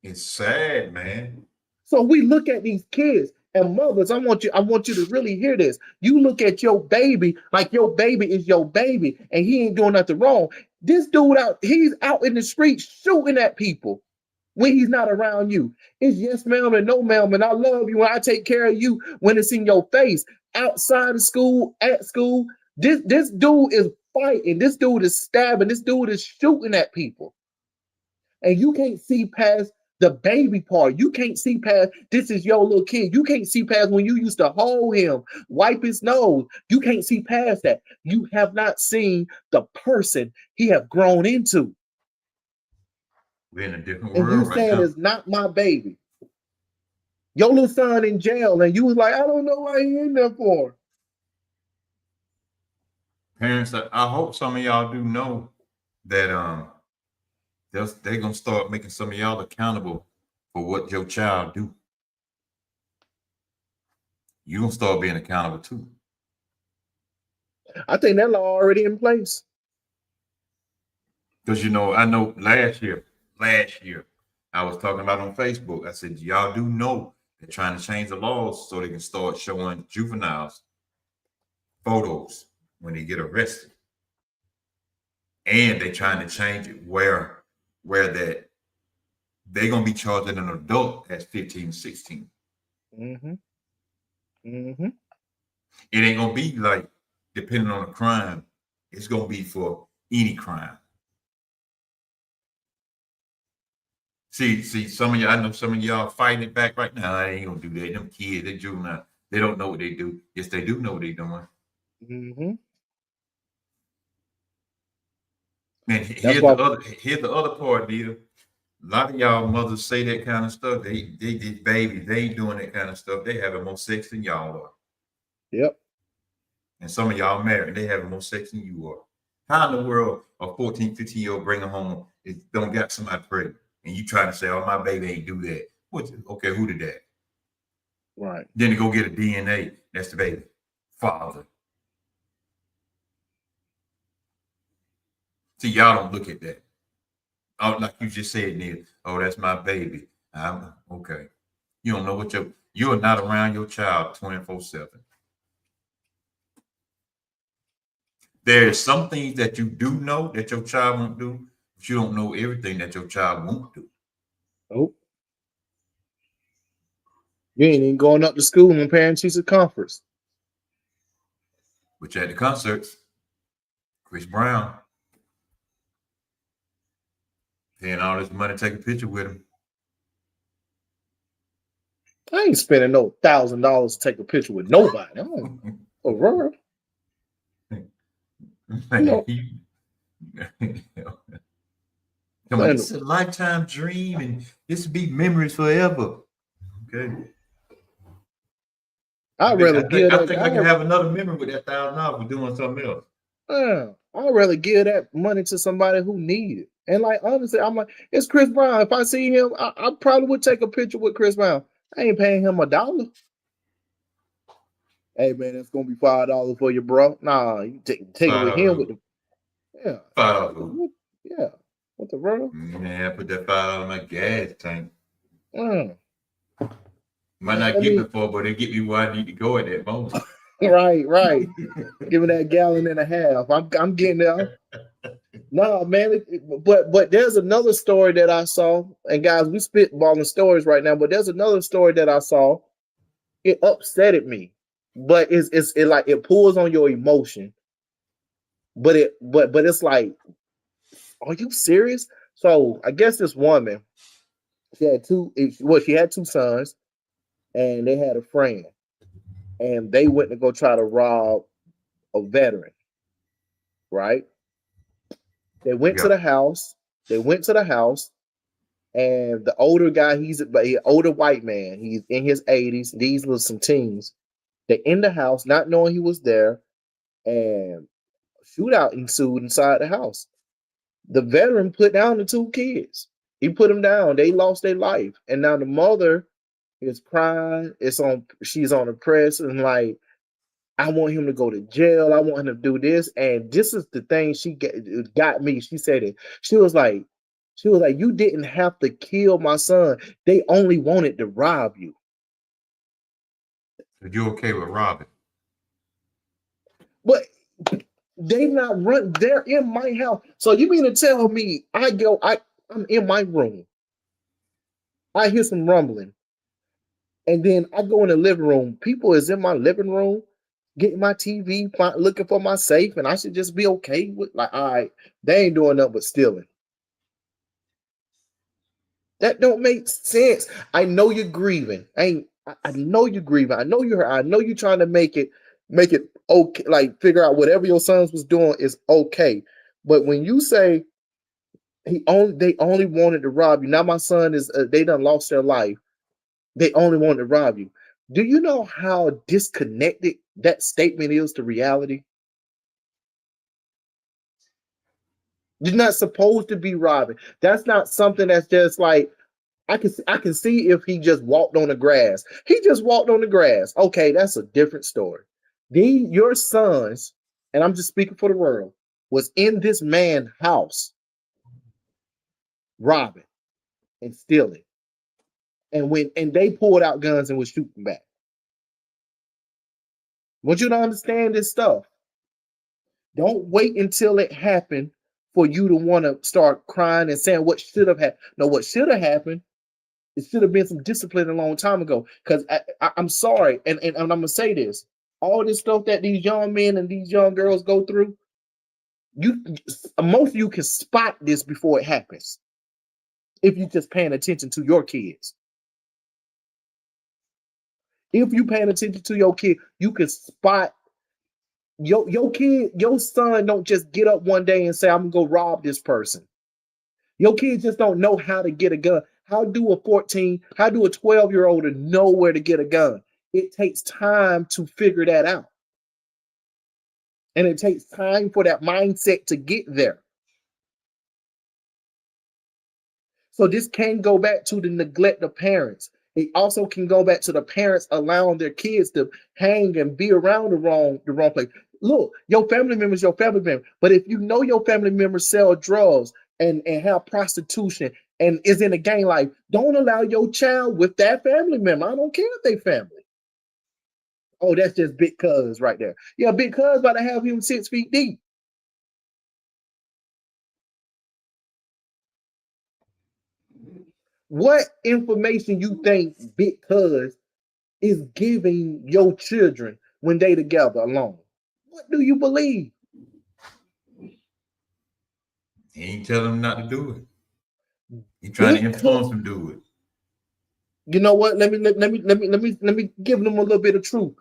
It's sad, man. So we look at these kids and mothers. I want you to really hear this. You look at your baby like your baby is your baby, and he ain't doing nothing wrong. This dude he's out in the street shooting at people when he's not around you. It's yes, ma'am, and no, ma'am, and I love you and I take care of you when it's in your face. Outside of school, at school, this dude is fighting. This dude is stabbing. This dude is shooting at people. And you can't see past the baby part. You can't see past this is your little kid. You can't see past when you used to hold him, wipe his nose. You can't see past that. You have not seen the person he have grown into. We're in a different and world you saying right now. it's not my baby. Your little son in jail, and you was like, I don't know why he in there for. Parents, I hope some of y'all do know that they're gonna start making some of y'all accountable for what your child do. You're gonna start being accountable too. I think that law already in place. Because I know last year, I was talking about on Facebook. I said, y'all do know they're trying to change the laws so they can start showing juveniles photos when they get arrested. And they're trying to change it where that they're gonna be charging an adult as 15, 16. Mm-hmm. Mm-hmm. It ain't gonna be like depending on the crime, it's gonna be for any crime. See, some of y'all, I know some of y'all fighting it back right now. I ain't gonna do that. Them kids, they juvenile, they don't know what they do. Yes, they do know what they're doing. Mm-hmm. Man, here's the other part, Nita. A lot of y'all mothers say that kind of stuff. They baby, they ain't doing that kind of stuff. They having more sex than y'all are. Yep. And some of y'all married, they having more sex than you are. How in the world a 14, 15-year-old bring her home don't got somebody pregnant? And you trying to say, oh, my baby ain't do that. Okay, who did that? Right. Then to go get a DNA, that's the baby. Father. See, y'all don't look at that. Oh, like you just said, Neil. Oh, that's my baby. Okay. You don't know what you are not around your child 24/7. There are some things that you do know that your child won't do, but you don't know everything that your child won't do. Nope. You ain't even going up to school when parents teacher conference. But at the concerts, Chris Brown paying all this money to take a picture with him. I ain't spending no $1,000 to take a picture with nobody. For real. Come on, it's a lifetime dream, and this will be memories forever. Okay. I think I can have another memory with that $1,000 for doing something else. I'd rather give that money to somebody who needs it. And like honestly, I'm like, it's Chris Brown. If I see him, I probably would take a picture with Chris Brown. I ain't paying him $1. Hey man, it's gonna be $5 for you, bro. Nah, you take it with him with the $5. Yeah. What the world? Man, put that $5 in my gas tank. Might not get me for, but it get me where I need to go at that moment. Right. Give me that gallon and a half. I'm getting there. No, man. But there's another story that I saw, and guys, we spitballing stories right now. But there's another story that I saw. It upsetted me, but it pulls on your emotion. But it's like, are you serious? So I guess this woman, she had two sons, and they had a friend, and they went to go try to rob a veteran. Right? They went to the house. And the older guy, he's an older white man. He's in his 80s. These were some teens. They in the house, not knowing he was there, and shootout ensued inside the house. The veteran put down the two kids. He put them down. They lost their life, and now the mother is crying. She's on the press and like, I want him to go to jail. I want him to do this. And this is the thing got me. She said it. She was like, you didn't have to kill my son. They only wanted to rob you. Are you okay with robbing? But they not run. They're in my house. So you mean to tell me I'm in my room. I hear some rumbling. And then I go in the living room. People is in my living room getting my TV, looking for my safe, and I should just be okay with, like, all right, they ain't doing nothing but stealing. That don't make sense. I know you're grieving. I know you're grieving. I know you're hurt. I know you're trying to make it okay, like figure out whatever your sons was doing is okay. But when you say they only wanted to rob you, now my son is they done lost their life. They only wanted to rob you. Do you know how disconnected that statement is to reality? You're not supposed to be robbing. That's not something that's just like, I can see if he just walked on the grass. He just walked on the grass. Okay, that's a different story. Your sons, and I'm just speaking for the world, was in this man's house robbing and stealing. And they pulled out guns and was shooting back. I want you to understand this stuff. Don't wait until it happened for you to want to start crying and saying what should have happened. No, what should have happened, it should have been some discipline a long time ago. Because I'm sorry, and I'm going to say this. All this stuff that these young men and these young girls go through, most of you can spot this before it happens. If you're just paying attention to your kids. If you're paying attention to your kid, you can spot your kid, your son don't just get up one day and say, I'm gonna go rob this person. Your kids just don't know how to get a gun. How do a 12-year-old know where to get a gun? It takes time to figure that out. And it takes time for that mindset to get there. So this can go back to the neglect of parents. It also can go back to the parents allowing their kids to hang and be around the wrong place. Look, your family member is your family member. But if you know your family members sell drugs and have prostitution and is in a gang life, don't allow your child with that family member. I don't care if they family. Oh, that's just big cuz right there. Yeah, big cuz about to have him 6 feet deep. What information you think big cuz is giving your children when they together alone? What do you believe? He ain't telling them not to do it. He trying to influence them to do it. You know what? Let me give them a little bit of truth.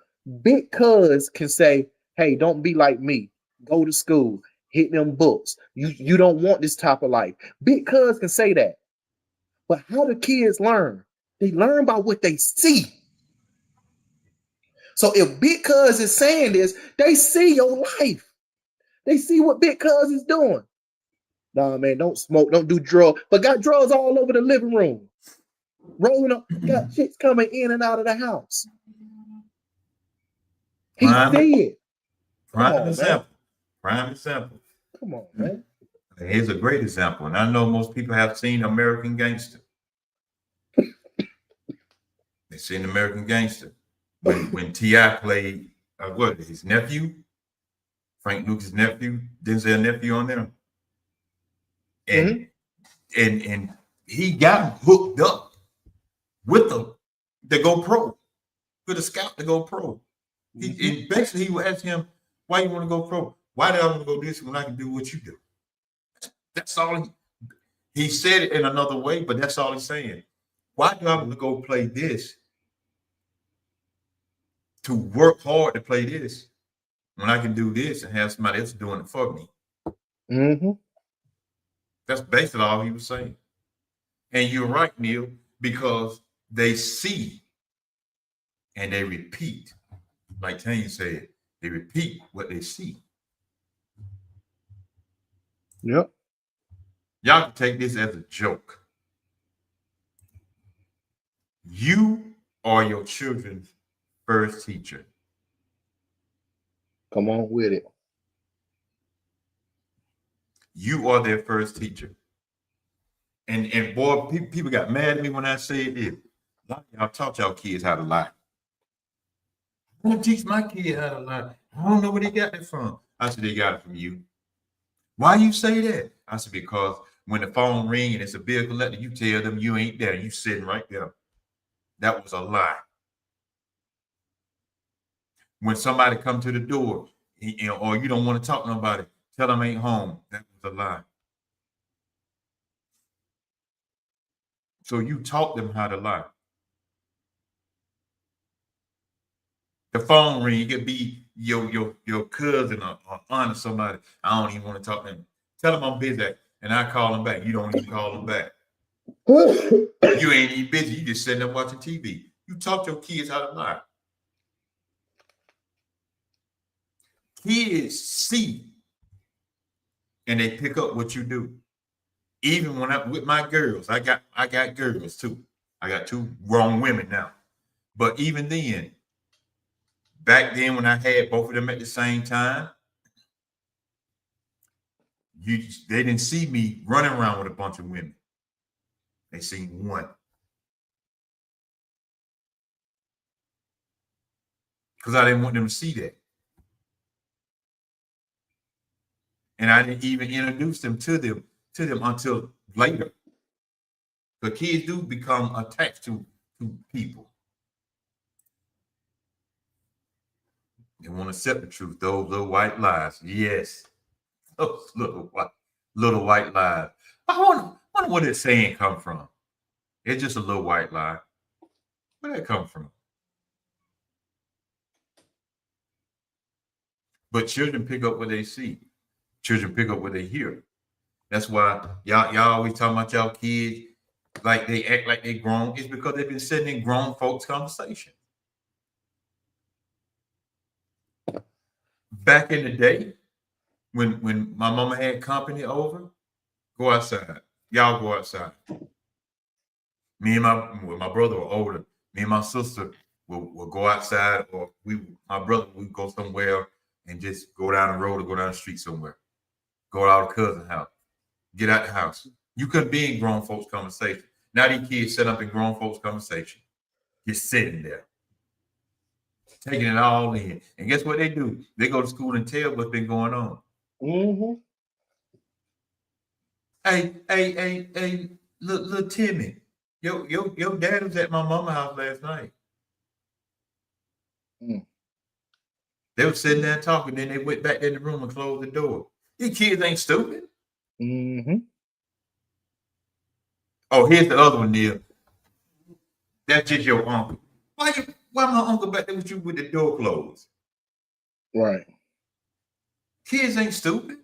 Big cuz can say, hey, don't be like me. Go to school, hit them books. You don't want this type of life. Big cuz can say that. But how do kids learn? They learn by what they see. So if big cuz is saying this, they see your life. They see what big cuz is doing. Nah, man, don't smoke, don't do drugs. But got drugs all over the living room. Rolling up, got chicks coming in and out of the house. He see it. Prime example. Prime example. Come on, man. Here's a great example. And I know most people have seen American Gangster. They've seen American Gangster. When T.I. played his nephew, Frank Lucas' nephew, Denzel nephew on there. And and he got hooked up with the GoPro, with the scout to go pro. He basically would ask him, why you want to go pro? Why did I want to go this when I can do what you do? That's all he said it in another way, but that's all he's saying. Why do I want to go play this? To work hard to play this when I can do this and have somebody else doing it for me. Mm-hmm. That's basically all he was saying. And you're right, Neil, because they see and they repeat. Like Tanya said, they repeat what they see. Yep. Y'all can take this as a joke. You are your children's first teacher. Come on with it. You are their first teacher. And boy, people got mad at me when I said this. A lot of y'all taught y'all kids how to lie. I'm gonna teach my kid how to lie. I don't know where they got that from. I said, they got it from you. Why you say that? I said, because when the phone ring and it's a bill collector, you tell them you ain't there. You sitting right there. That was a lie. When somebody come to the door, or you don't want to talk to nobody, tell them ain't home. That was a lie. So you taught them how to lie. The phone ring, it could be your cousin or aunt or somebody. I don't even want to talk to them. Tell them I'm busy, and I call them back. You don't even call them back. You ain't even busy. You just sitting there watching TV. You taught your kids how to lie. Kids see and they pick up what you do. Even when I'm with my girls, I got girls too. I got 2 grown women now. But even then, back then when I had both of them at the same time, they didn't see me running around with a bunch of women. They seen one. Because I didn't want them to see that. And I didn't even introduce them to them until later. The kids do become attached to people. They want to accept the truth. Those little white lies. Yes. Those little white lies. I wonder where that saying come from. It's just a little white lie. Where did that come from? But children pick up what they see. Children pick up what they hear. That's why y'all always talking about y'all kids like they act like they grown. It's because they've been sitting in grown folks' conversation. Back in the day, when my mama had company over, go outside. Y'all go outside. Me and my brother were older. Me and my sister will go outside, or my brother would go somewhere and just go down the road or go down the street somewhere. Go to our cousin's house. Get out the house. You couldn't be in grown folks' conversation. Now these kids set up in grown folks' conversation. Just sitting there. Taking it all in. And guess what they do? They go to school and tell what's been going on. Mm-hmm. Hey, little Timmy. Your dad was at my mama's house last night. They were sitting there talking, then they went back in the room and closed the door. These kids ain't stupid. Mm-hmm. Oh, here's the other one, Neil. That's just your uncle. Why my uncle back there with you with the door closed? Right. Kids ain't stupid.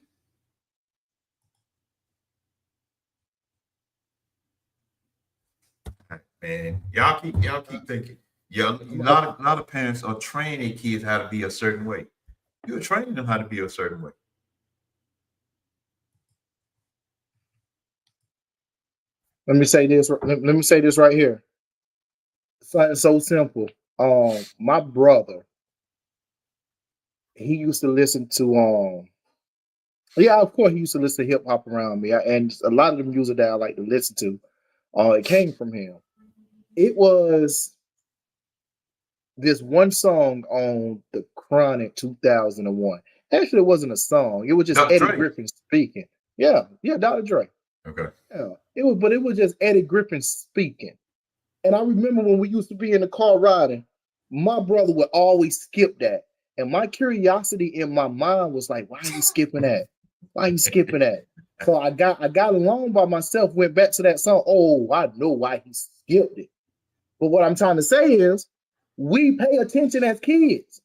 Man, y'all keep thinking. Yeah, a lot of parents are training kids how to be a certain way. You're training them how to be a certain way. Let me say this. Let me say this right here. Something so simple. My brother, he used to listen to yeah, of course he used to listen to hip hop around me, and a lot of the music that I like to listen to, it came from him. It was this one song on the Chronic 2001. Actually, it wasn't a song. It was just Dr. Eddie Dre. Griffin speaking. Yeah, Dr. Dre. Okay. Yeah, but it was just Eddie Griffin speaking. And I remember when we used to be in the car riding, my brother would always skip that. And my curiosity in my mind was like, why are you skipping that? Why are you skipping that? So I got along by myself, went back to that song. Oh, I know why he skipped it. But what I'm trying to say is, we pay attention as kids.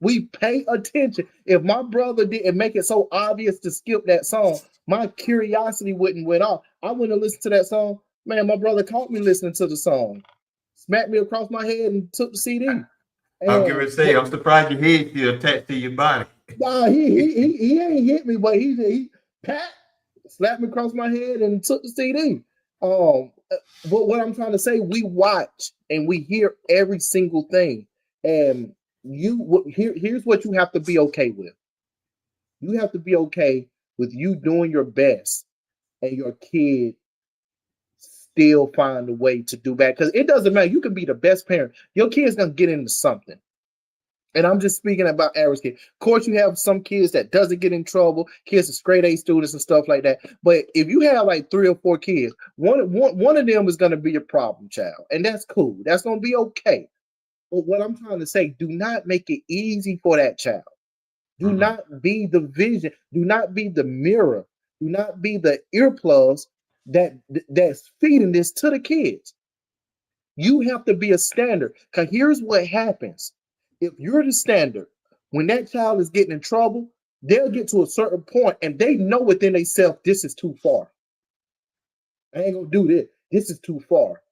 We pay attention. If my brother didn't make it so obvious to skip that song, my curiosity wouldn't went off. I went and listened to that song. Man, my brother caught me listening to the song, smacked me across my head, and took the CD. I'm going to say, I'm surprised your head still attached to your body. Nah, he ain't hit me, but he slapped me across my head and took the CD. But what I'm trying to say, we watch and we hear every single thing, and here's what you have to be okay with. You have to be okay with you doing your best, and your kid still find a way to do bad. Because it doesn't matter. You can be the best parent. Your kid's gonna get into something. And I'm just speaking about average kids. Of course, you have some kids that doesn't get in trouble, kids are straight A students and stuff like that. But if you have like 3 or 4 kids, one of them is going to be a problem child. And that's cool. That's going to be okay. But what I'm trying to say, do not make it easy for that child. Do not be the vision. Do not be the mirror. Do not be the earplugs that's feeding this to the kids. You have to be a standard. Because here's what happens. If you're the standard, when that child is getting in trouble, they'll get to a certain point and they know within themselves, this is too far. I ain't gonna do this. This is too far.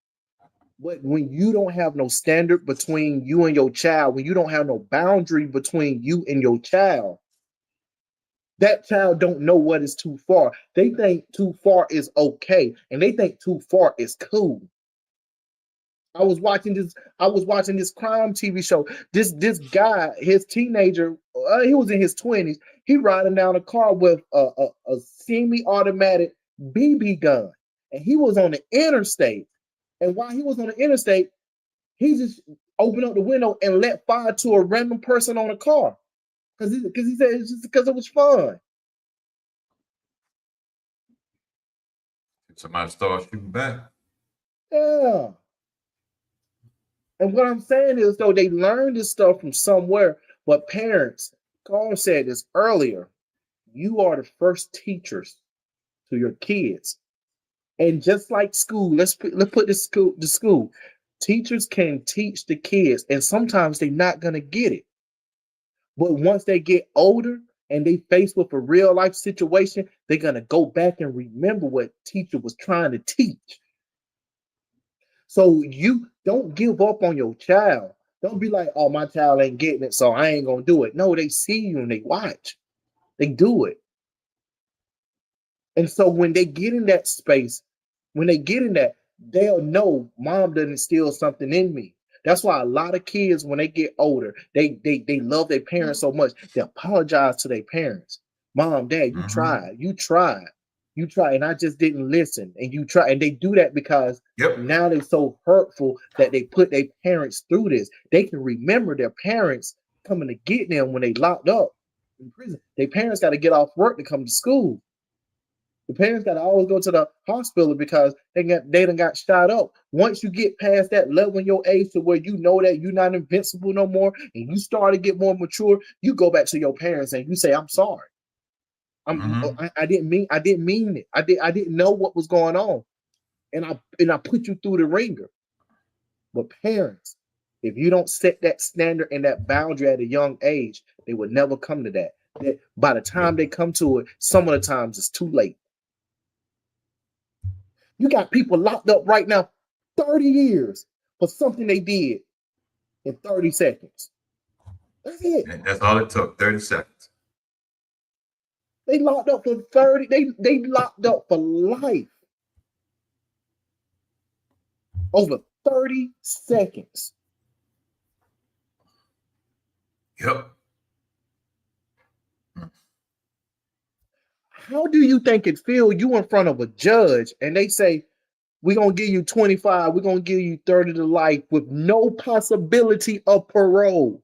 But when you don't have no standard between you and your child, when you don't have no boundary between you and your child, that child don't know what is too far. They think too far is okay, and they think too far is cool. I was watching this crime TV show. This guy, his teenager, he was in his 20s. He riding down a car with a semi-automatic BB gun, and he was on the interstate. And while he was on the interstate, he just opened up the window and let fire to a random person on a car because he said it's just because it was fun. Somebody starts shooting back. Yeah. And what I'm saying is, though, they learned this stuff from somewhere. But parents, Carl said this earlier, you are the first teachers to your kids. And just like school, let's put this to school. Teachers can teach the kids, and sometimes they're not going to get it. But once they get older and they face with a real life situation, they're going to go back and remember what teacher was trying to teach. So you don't give up on your child. Don't be like, oh, my child ain't getting it, so I ain't going to do it. No, they see you and they watch. They do it. And so when they get in that space, when they get in that, they'll know mom doesn't steal something in me. That's why a lot of kids, when they get older, they love their parents so much, they apologize to their parents. Mom, dad, you tried, and I just didn't listen. And you try, and they do that because now they're so hurtful that they put their parents through this. They can remember their parents coming to get them when they locked up in prison. Their parents got to get off work to come to school. The parents got to always go to the hospital because they done got shot up. Once you get past that level in your age to where you know that you're not invincible no more, and you start to get more mature, you go back to your parents and you say, "I'm sorry. I didn't mean it. I didn't know what was going on, and I put you through the ringer." But parents, if you don't set that standard and that boundary at a young age, they will never come to that. By the time they come to it, some of the times it's too late. You got people locked up right now 30 years for something they did in 30 seconds. That's it. And that's all it took, 30 seconds. They locked up for 30. They locked up for life. Over 30 seconds. Yep. How do you think it feels you in front of a judge and they say, we're going to give you 25, we're going to give you 30 to life with no possibility of parole.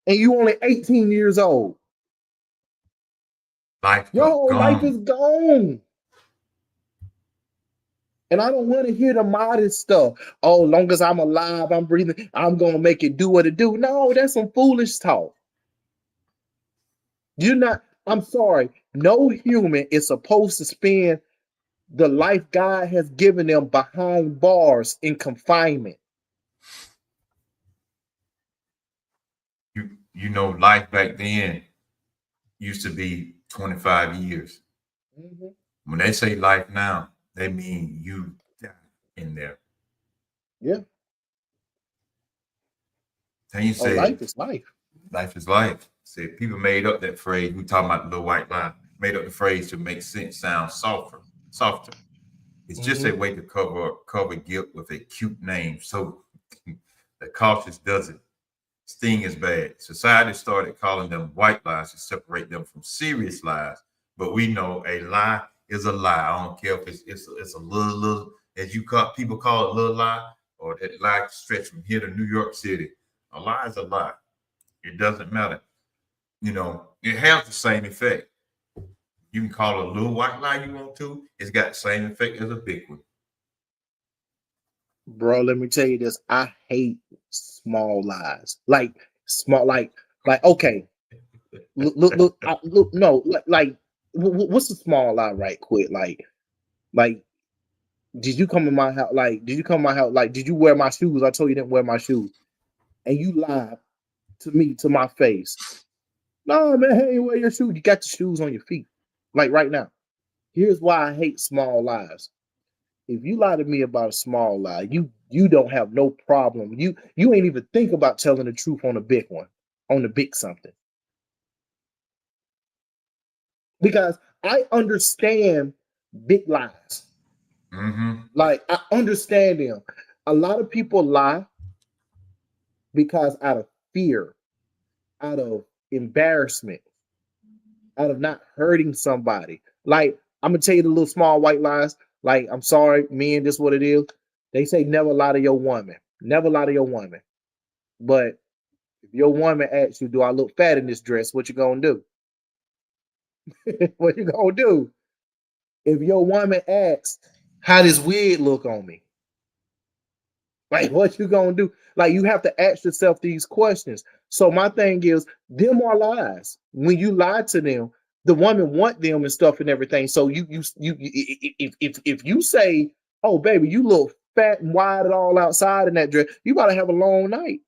And you only 18 years old. Your whole life is gone. And I don't want to hear the modest stuff. Oh, long as I'm alive, I'm breathing, I'm going to make it do what it do. No, that's some foolish talk. I'm sorry. No human is supposed to spend the life God has given them behind bars in confinement. You know, life back then used to be 25 years. When they say life now, they mean you die in there. Yeah. And you Oh, say life is life. life is life. Say people made up that phrase. We talking about the little white lie. Made up the phrase to make sense sound softer. It's just a way to cover guilt with a cute name. So the cautious doesn't sting as bad. Society started calling them white lies to separate them from serious lies. But we know a lie is a lie. I don't care if it's a little as you call people call it little lie, or that lie stretch from here to New York City. A lie is a lie. It doesn't matter. You know, it has the same effect. You can call it a little white lie you want to. It's got the same effect as a big one. Bro, let me tell you this. I hate small lies. Like small, like okay. Look, no, what's a small lie right quick? Like, did you come in my house? Like, did you come in my house? Like, did you wear my shoes? I told you didn't wear my shoes. And you lied to me, to my face. No, man, hey, wear your shoes. You got your shoes on your feet. Like right now. Here's why I hate small lies. If you lie to me about a small lie, you don't have no problem. You ain't even think about telling the truth on a big one, on the big something. Because I understand big lies. Like I understand them. A lot of people lie because out of fear, out of embarrassment, out of not hurting somebody. Like I'm gonna tell you the little small white lies. Like, I'm sorry, men, this is what it is. They say never lie to your woman. Never lie to your woman. But if your woman asks you, do I look fat in this dress? What you gonna do? What you gonna do? If your woman asks, how does wig look on me? Like, what you gonna do? Like, you have to ask yourself these questions. So my thing is, them are lies. When you lie to them, the woman want them and stuff and everything. So if you say, oh baby, you look fat and wide and all outside in that dress, you gotta have a long night.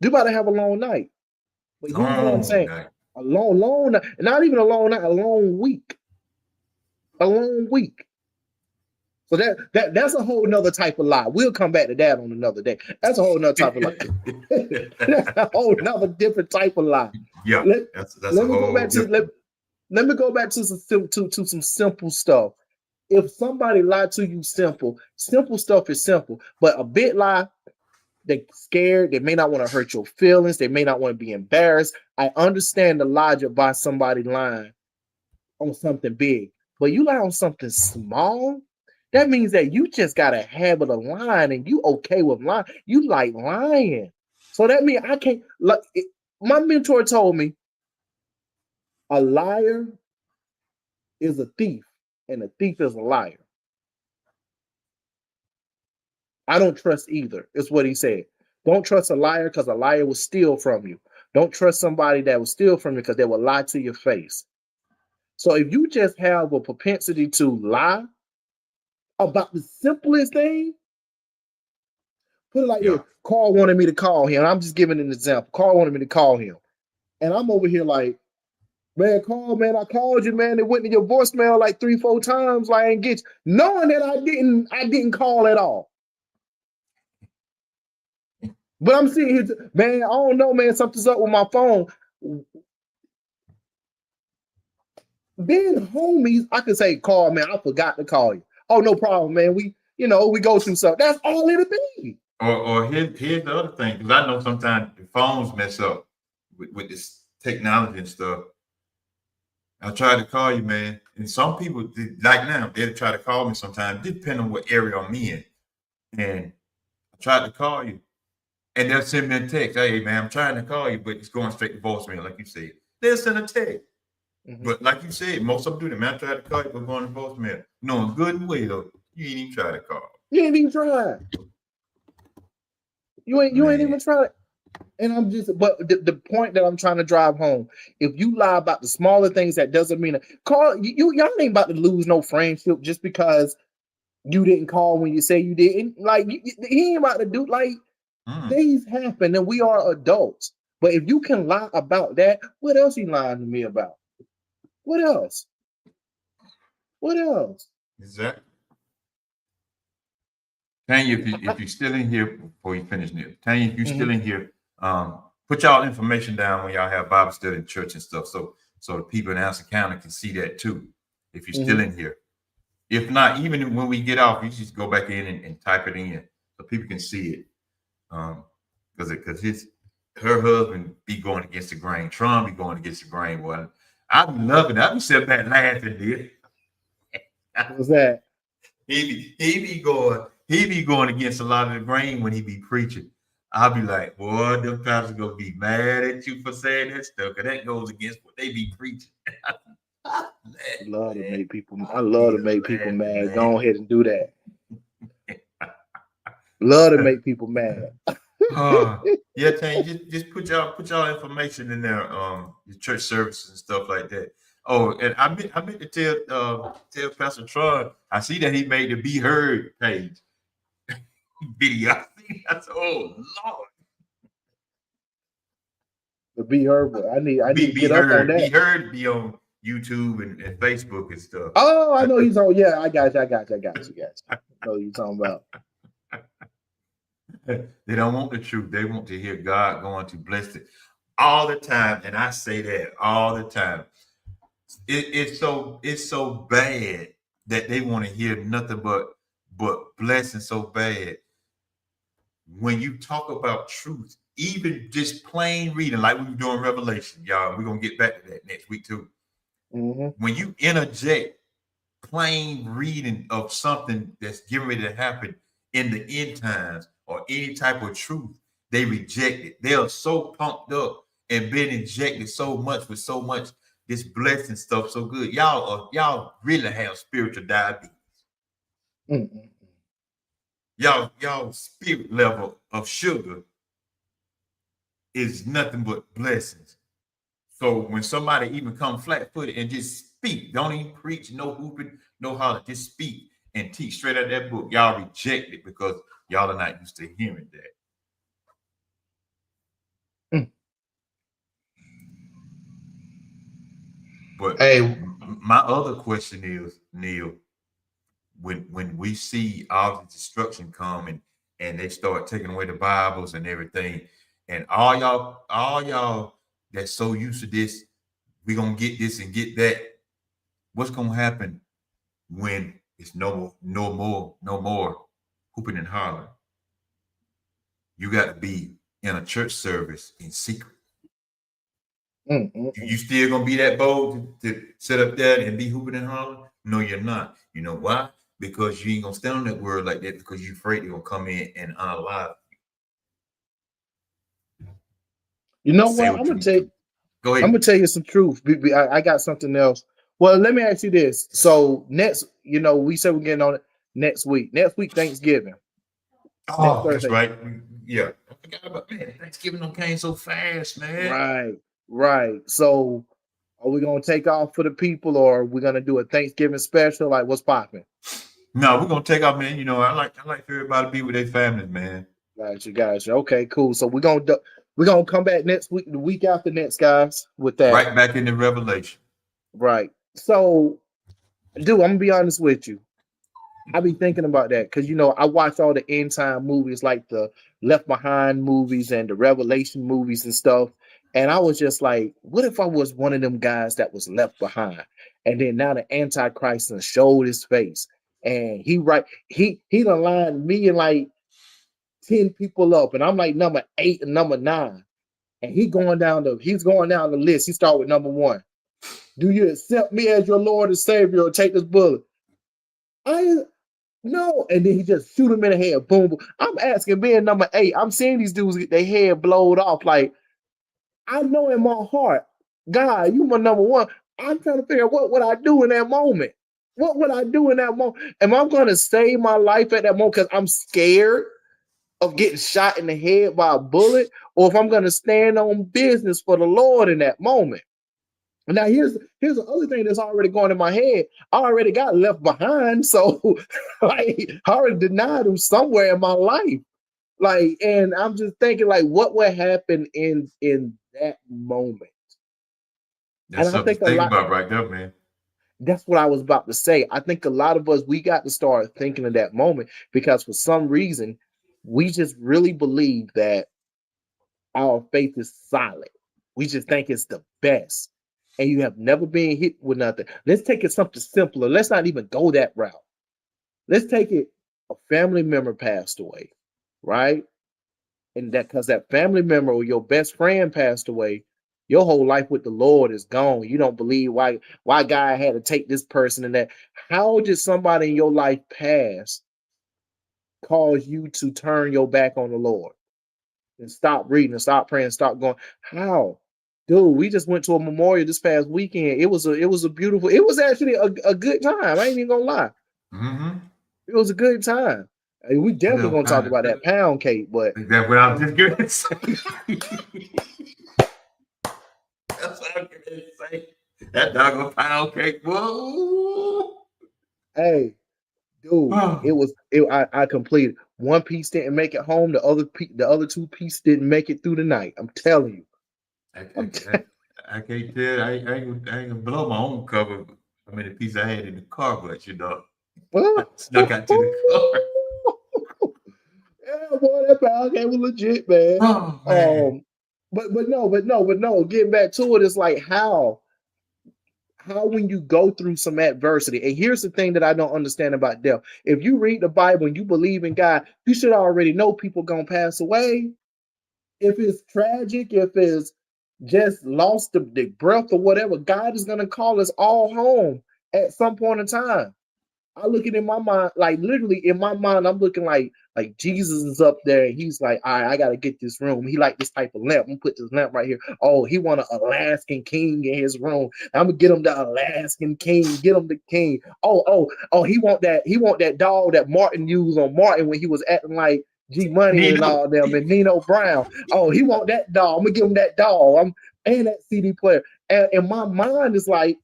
You gotta have a long night. But here's what I'm saying: a long night, not even a long night, a long week. A long week. So that's a whole nother type of lie. We'll come back to that on another day. That's a whole nother type of lie. That's a whole nother different type of lie. Yeah, let me go back to some simple stuff. If somebody lied to you, simple stuff is simple. But a big lie, they're scared. They may not want to hurt your feelings. They may not want to be embarrassed. I understand the logic by somebody lying on something big, but you lie on something small. That means that you just got a habit of lying and you okay with lying. You like lying. So that means I can't, like, my mentor told me a liar is a thief and a thief is a liar. I don't trust either. Is what he said. Don't trust a liar because a liar will steal from you. Don't trust somebody that will steal from you because they will lie to your face. So if you just have a propensity to lie about the simplest thing, put it like this. Carl wanted me to call him. I'm just giving an example. Carl wanted me to call him. And I'm over here like, man, Carl, man, I called you, man. It went to your voicemail like 3-4 times. Like, I ain't get you. Knowing that I didn't call at all. But I'm sitting here, man, I don't know, man. Something's up with my phone. Being homies, I could say, Carl, man, I forgot to call you. Oh, no problem, man. We go through something. That's all it'll be. Or here's the other thing, because I know sometimes the phones mess up with this technology and stuff. I tried to call you, man, and some people, like now, they'll try to call me sometimes, depending on what area I'm in. And I tried to call you, and they'll send me a text. Hey, man, I'm trying to call you, but it's going straight to voicemail, like you said. They'll send a text. Mm-hmm. But like you said, most of them do that. Man, I tried to call you, but going to voicemail. Knowing good and well, you ain't even try to call. You ain't even tried. You ain't even tried. And I'm just, but the point that I'm trying to drive home, if you lie about the smaller things, that doesn't mean y'all ain't about to lose no friendship just because you didn't call when you say you didn't. Like, he ain't about to do, like, things happen and we are adults. But if you can lie about that, what else you lying to me about? What else? What else? Exactly. Tanya, if you're still in here before you finish, Neil, Tanya, if you're still in here, put y'all information down when y'all have Bible study in church and stuff, so the people in Anson County can see that too. If you're still in here, if not, even when we get off, you just go back in and type it in so people can see it. Because her husband be going against the grain, Trump be going against the grain. Well, I be loving it. I be sitting back laughing, dude. What's that? He be going against a lot of the grain when he be preaching. I'll be like, boy, them pastors gonna be mad at you for saying that stuff, because that goes against what they be preaching. I love to make people mad. Go ahead and do that. Love to make people mad. Yeah, Tanya, just put y'all information in there, your church services and stuff like that. Oh, and I meant to tell Pastor Tron, I see that he made the Be Heard page video. I said, oh Lord. The Be Heard, I need to get up on that. Be Heard be on YouTube and Facebook and stuff. Oh, I know he's on. Yeah, I got you. I know you're talking about. They don't want the truth. They want to hear God going to bless it all the time. And I say that all the time. It's so bad that they want to hear nothing but blessing so bad. When you talk about truth, even just plain reading, like we were doing Revelation, y'all, we're gonna get back to that next week too. When you interject plain reading of something that's getting ready to happen in the end times or any type of truth, they reject it. They are so pumped up and been injected so much with so much this blessing stuff so good. Y'all really have spiritual diabetes. Y'all spirit level of sugar is nothing but blessings. So when somebody even come flat-footed and just speak, don't even preach, no hooping, no holler, just speak and teach straight out of that book, y'all reject it because y'all are not used to hearing that. But hey, my other question is, Neil, when we see all the destruction coming and they start taking away the Bibles and everything, and all y'all that's so used to this, we're gonna get this and get that. What's gonna happen when it's no more hooping and hollering? You got to be in a church service in secret. You still gonna be that bold to sit up there and be hooping and hollering? No, you're not. You know why? Because you ain't gonna stand on that word like that because you're afraid they're gonna come in and unalive you. You know what? I'm gonna tell you. Go ahead. I'm gonna tell you some truth. I got something else. Well, let me ask you this. So next, we said we're getting on it next week. Next week, Thanksgiving. Oh, that's right. Yeah. I forgot about Thanksgiving don't came so fast, man. Right. So are we gonna take off for the people, or are we gonna do a Thanksgiving special? Like, what's popping? No, we're gonna take off, man. I like for everybody to be with their families, man. Gotcha. Okay, cool. So we're gonna come back next week, the week after next, guys, with that. Right back in the Revelation. Right. So, dude, I'm gonna be honest with you. I be thinking about that because I watch all the end time movies, like the Left Behind movies and the Revelation movies and stuff. And I was just like, what if I was one of them guys that was left behind? And then now the Antichrist and showed his face. And he done lined me and like 10 people up. And I'm like number 8 and number 9. And he's going down the list. He start with number 1. Do you accept me as your Lord and Savior or take this bullet? No. And then he just shoot him in the head. Boom, boom. I'm asking, being number 8, I'm seeing these dudes get their head blowed off. Like, I know in my heart, God, you my number 1. I'm trying to figure out what would I do in that moment. What would I do in that moment? Am I going to save my life at that moment because I'm scared of getting shot in the head by a bullet, or if I'm going to stand on business for the Lord in that moment? Now, here's the other thing that's already going in my head. I already got left behind, so I already denied him somewhere in my life. Like, and I'm just thinking, like, what would happen in that moment? That's something to think about right there, man. That's what I was about to say. I think a lot of us, we got to start thinking of that moment because for some reason, we just really believe that our faith is solid. We just think it's the best. And you have never been hit with nothing. Let's take it something simpler. Let's not even go that route. Let's take it a family member passed away, right? And that because that family member or your best friend passed away, your whole life with the Lord is gone. You don't believe why God had to take this person and that. How did somebody in your life pass cause you to turn your back on the Lord and stop reading and stop praying, stop going? How? Dude, we just went to a memorial this past weekend. It was a beautiful, it was actually a good time. I ain't even gonna lie. Mm-hmm. It was a good time. And we definitely gonna talk about that pound cake, but that's what I was just gonna say. That's what I'm gonna say. That doggone pound cake. Whoa. hey, dude, I completed. One piece didn't make it home. The other two pieces didn't make it through the night. I'm telling you. I can't tell. I ain't gonna blow my own cover. How many pieces I had in the car, but I snuck out to the car. Yeah, boy, that pound cake was legit, man. Oh man. But no. Getting back to it, it's like how when you go through some adversity, and here's the thing that I don't understand about death. If you read the Bible and you believe in God, you should already know people gonna pass away. If it's tragic, if it's just lost the breath or whatever, God is gonna call us all home at some point in time. I look at it in my mind, like literally in my mind, I'm looking like Jesus is up there and he's like, all right, I gotta get this room. He like this type of lamp. I'm gonna put this lamp right here. Oh, he want an Alaskan king in his room. I'm gonna get him the Alaskan king, get him the king. Oh, he want that dog that Martin used on Martin when he was acting like G Money and all them and Nino Brown. Oh, he want that dog. I'm gonna give him that dog. And that CD player. And my mind is like,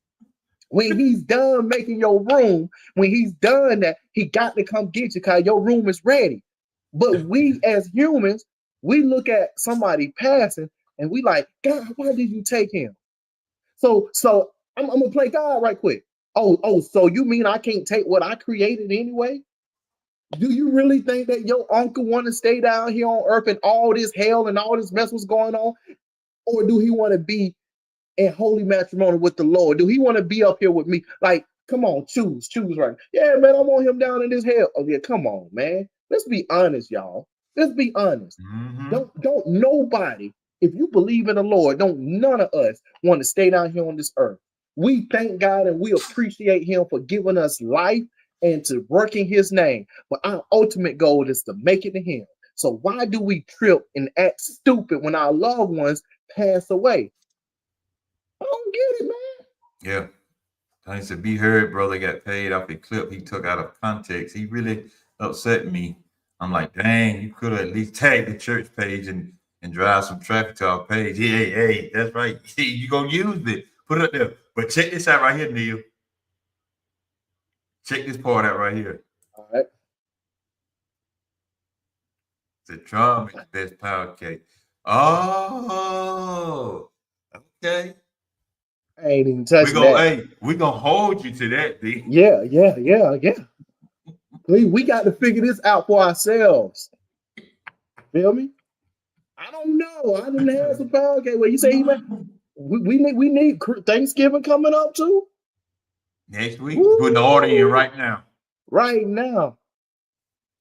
when he's done making your room, when he's done that, he got to come get you because your room is ready. But we as humans, we look at somebody passing and we like, God, why did you take him? So I'm gonna play God right quick. So you mean I can't take what I created anyway? Do you really think that your uncle want to stay down here on earth and all this hell and all this mess was going on? Or do he want to be in holy matrimony with the Lord? Do he want to be up here with me? Like, come on, choose right. Yeah, man, I want him down in this hell. Oh yeah, come on, man. Let's be honest, y'all. Let's be honest. Mm-hmm. Don't nobody, if you believe in the Lord, don't none of us want to stay down here on this earth. We thank God and we appreciate him for giving us life and to work in his name. But our ultimate goal is to make it to him. So why do we trip and act stupid when our loved ones pass away? I don't get it, man. Yeah. I used to be heard, brother got paid off a clip he took out of context. He really upset me. I'm like, dang, you could have at least tagged the church page and drive some traffic to our page. Hey, that's right. You gonna use it. Put it up there. But check this out right here, Neil. Check this part out right here. All right. The drum is the best pound cake. Oh, okay. I ain't even touching that. Hey, we're gonna hold you to that, D. Yeah. Please, we got to figure this out for ourselves. Feel me? I don't know. I didn't have some pound cake. Well, you say we need Thanksgiving coming up too. Next week, putting the order in right now. Right now.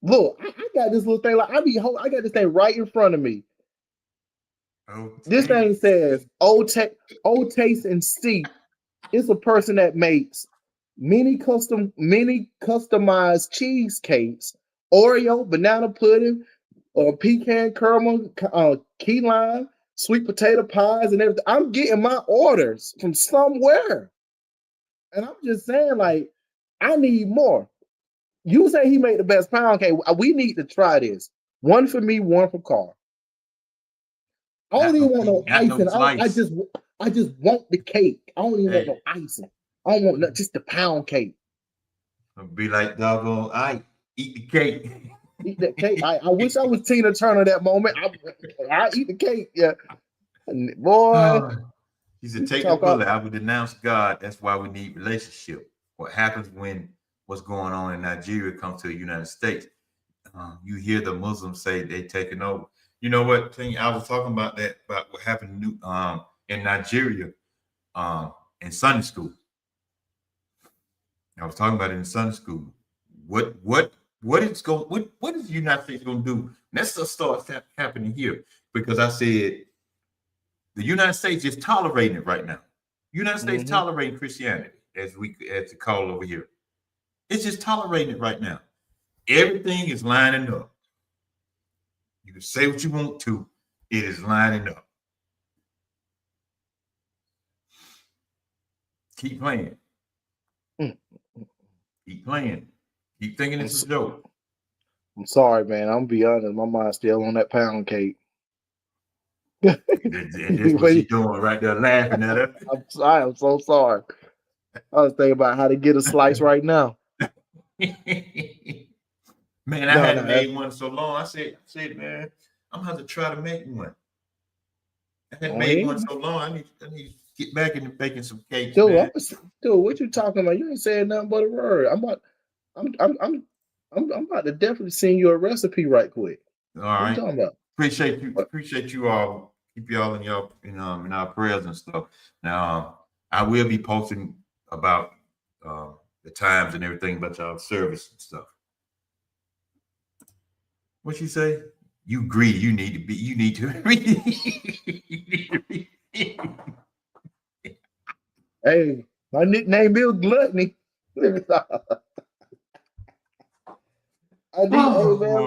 Look, I got this little thing. Like I got this thing right in front of me. This thing says Old Taste and See. It's a person that makes many customized cheesecakes, Oreo, banana pudding, or pecan caramel, key lime, sweet potato pies, and everything. I'm getting my orders from somewhere. And I'm just saying, like, I need more. You say he made the best pound cake. We need to try this. One for me, one for Carl. I don't even want no icing. I just want the cake. I don't even want no icing. I don't want just the pound cake. It'll be like doggone, I eat the cake. Eat that cake. I wish I was Tina Turner that moment. I eat the cake. Yeah. Boy. He said, take the bullet. I would denounce God. That's why we need relationship. What happens when what's going on in Nigeria comes to the United States? You hear the Muslims say they taking over. You know what? I was talking about that, about what happened in Nigeria in Sunday school. I was talking about it in Sunday school. What is the United States going to do? That's what starts happening here, because I said the United States is tolerating it right now. United States tolerating Christianity, as to call over here. It's just tolerating it right now. Everything is lining up. You can say what you want to. It is lining up. Keep playing. Keep playing. Keep thinking it's a joke. I'm sorry, man. I'm gonna be honest. My mind's still on that pound cake. That's what she's doing right there, laughing at her. I'm so sorry. I was thinking about how to get a slice right now. Man, I hadn't made one so long. I said, man, I'm gonna have to try to make one. I hadn't made one so long. I need to get back into baking some cakes. Dude, what you talking about? You ain't saying nothing but a word. I'm about to definitely send you a recipe right quick. All right. What you talking about? Appreciate you all. Keep y'all in our prayers and stuff. Now, I will be posting about the times and everything about y'all service and stuff. What you say? You greedy. You need to read. Hey, my nickname is Gluttony. I'm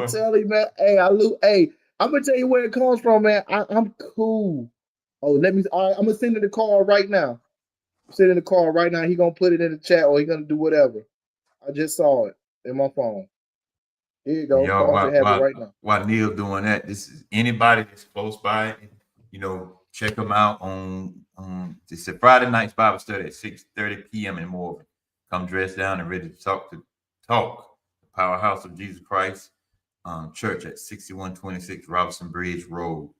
telling you, man. Hey, I'm gonna tell you where it comes from, man. I'm cool. Oh, I'm gonna send in the call right now. Send in the call right now. He gonna put it in the chat, or he gonna do whatever. I just saw it in my phone. Here you go. Y'all, while Neil doing that, this is anybody that's close by, check them out on it's a Friday night's Bible study at 6:30 p.m. in Morgan. Come dressed down and ready to talk. The Powerhouse of Jesus Christ Church at 6126 Robinson Bridge Road.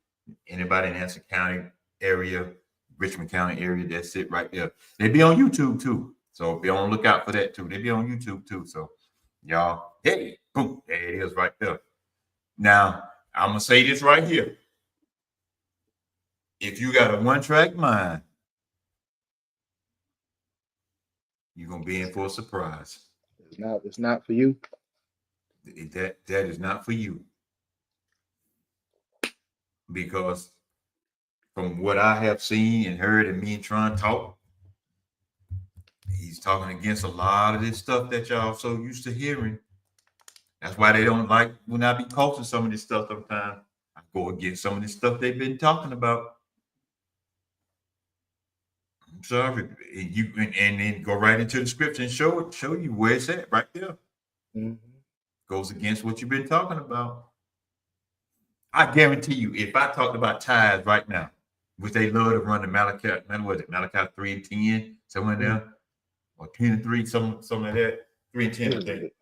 Anybody in Anson County area, Richmond County area, that's it right there. They be on YouTube too. So be on the lookout for that too. They be on YouTube too. So y'all, hey, boom, there it is right there. Now, I'm gonna say this right here. If you got a one-track mind, you're gonna be in for a surprise. It's not for you. That is not for you. Because from what I have seen and heard, and me and Tron talk, he's talking against a lot of this stuff that y'all so used to hearing. That's why they don't like when I be posting some of this stuff sometimes. I go against some of this stuff they've been talking about. I'm sorry. And then go right into the scripture and show you where it's at right there. Mm-hmm. Goes against what you've been talking about. I guarantee you, if I talked about tithes right now, which they love to run the Malachi 3:10, somewhere in there, or 10:3, something like that, 3:10, I think.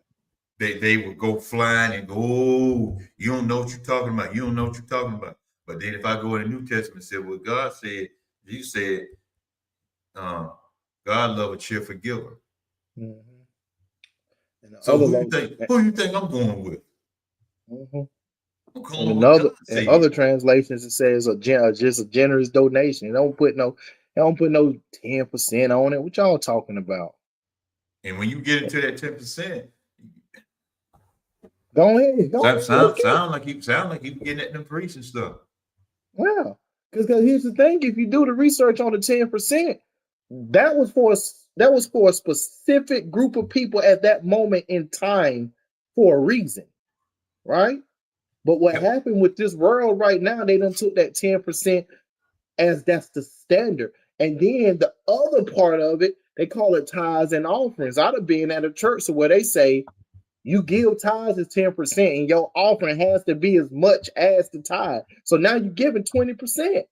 They would go flying and go, oh, you don't know what you're talking about. You don't know what you're talking about. But then if I go in the New Testament and say, well, God said, you said, God love a cheerful giver. Mm-hmm. So who you think I'm going with? Mm-hmm. In other translations, it says just a generous donation. It don't put no 10% on it. What y'all talking about? And when you get into that 10%, go ahead. Sound like you getting at them priests and stuff. Yeah, because here's the thing: if you do the research on the 10%, that was for a specific group of people at that moment in time for a reason, right? But what happened with this world right now, they done took that 10% as that's the standard. And then the other part of it, they call it tithes and offerings. I'd have been at a church where they say you give tithes as 10% and your offering has to be as much as the tithe. So now you're giving 20%.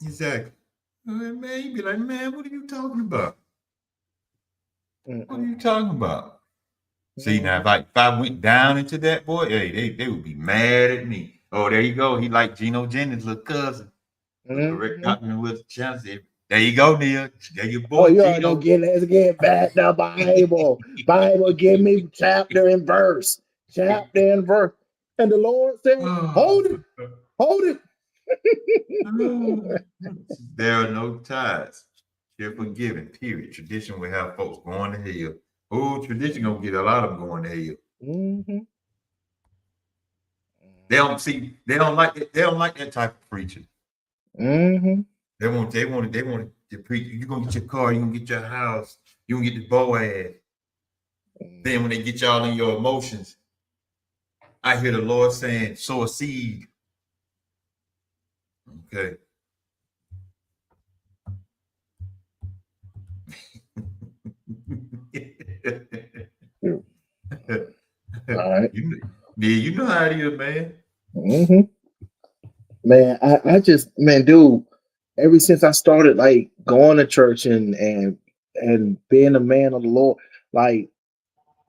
Exactly. Man, you be like, man, what are you talking about? Mm-mm. What are you talking about? See, now if I went down into that, boy, hey, they would be mad at me. Oh, there you go. He like Geno Jennings' little cousin. The correct Mhm. doctrine with the chance. There you go, Neil. There your Oh, boy you already know. Gino. Let's get back the Bible. Bible, give me chapter and verse. Chapter and verse. And the Lord said, hold it, hold it. There are no ties. You're forgiven, period. Tradition will have folks going to hell. Oh, tradition gonna get a lot of them going to hell. Mm-hmm. They don't see, they don't like it, they don't like that type of preaching. Mm-hmm. They want to preach. You're gonna get your car, you're gonna get your house, you're gonna get the Boaz. Then when they get y'all in your emotions, I hear the Lord saying, sow a seed. Okay. All right. You know how it is, man. Mm-hmm. Man, I just, man, dude, ever since I started like going to church and being a man of the Lord, like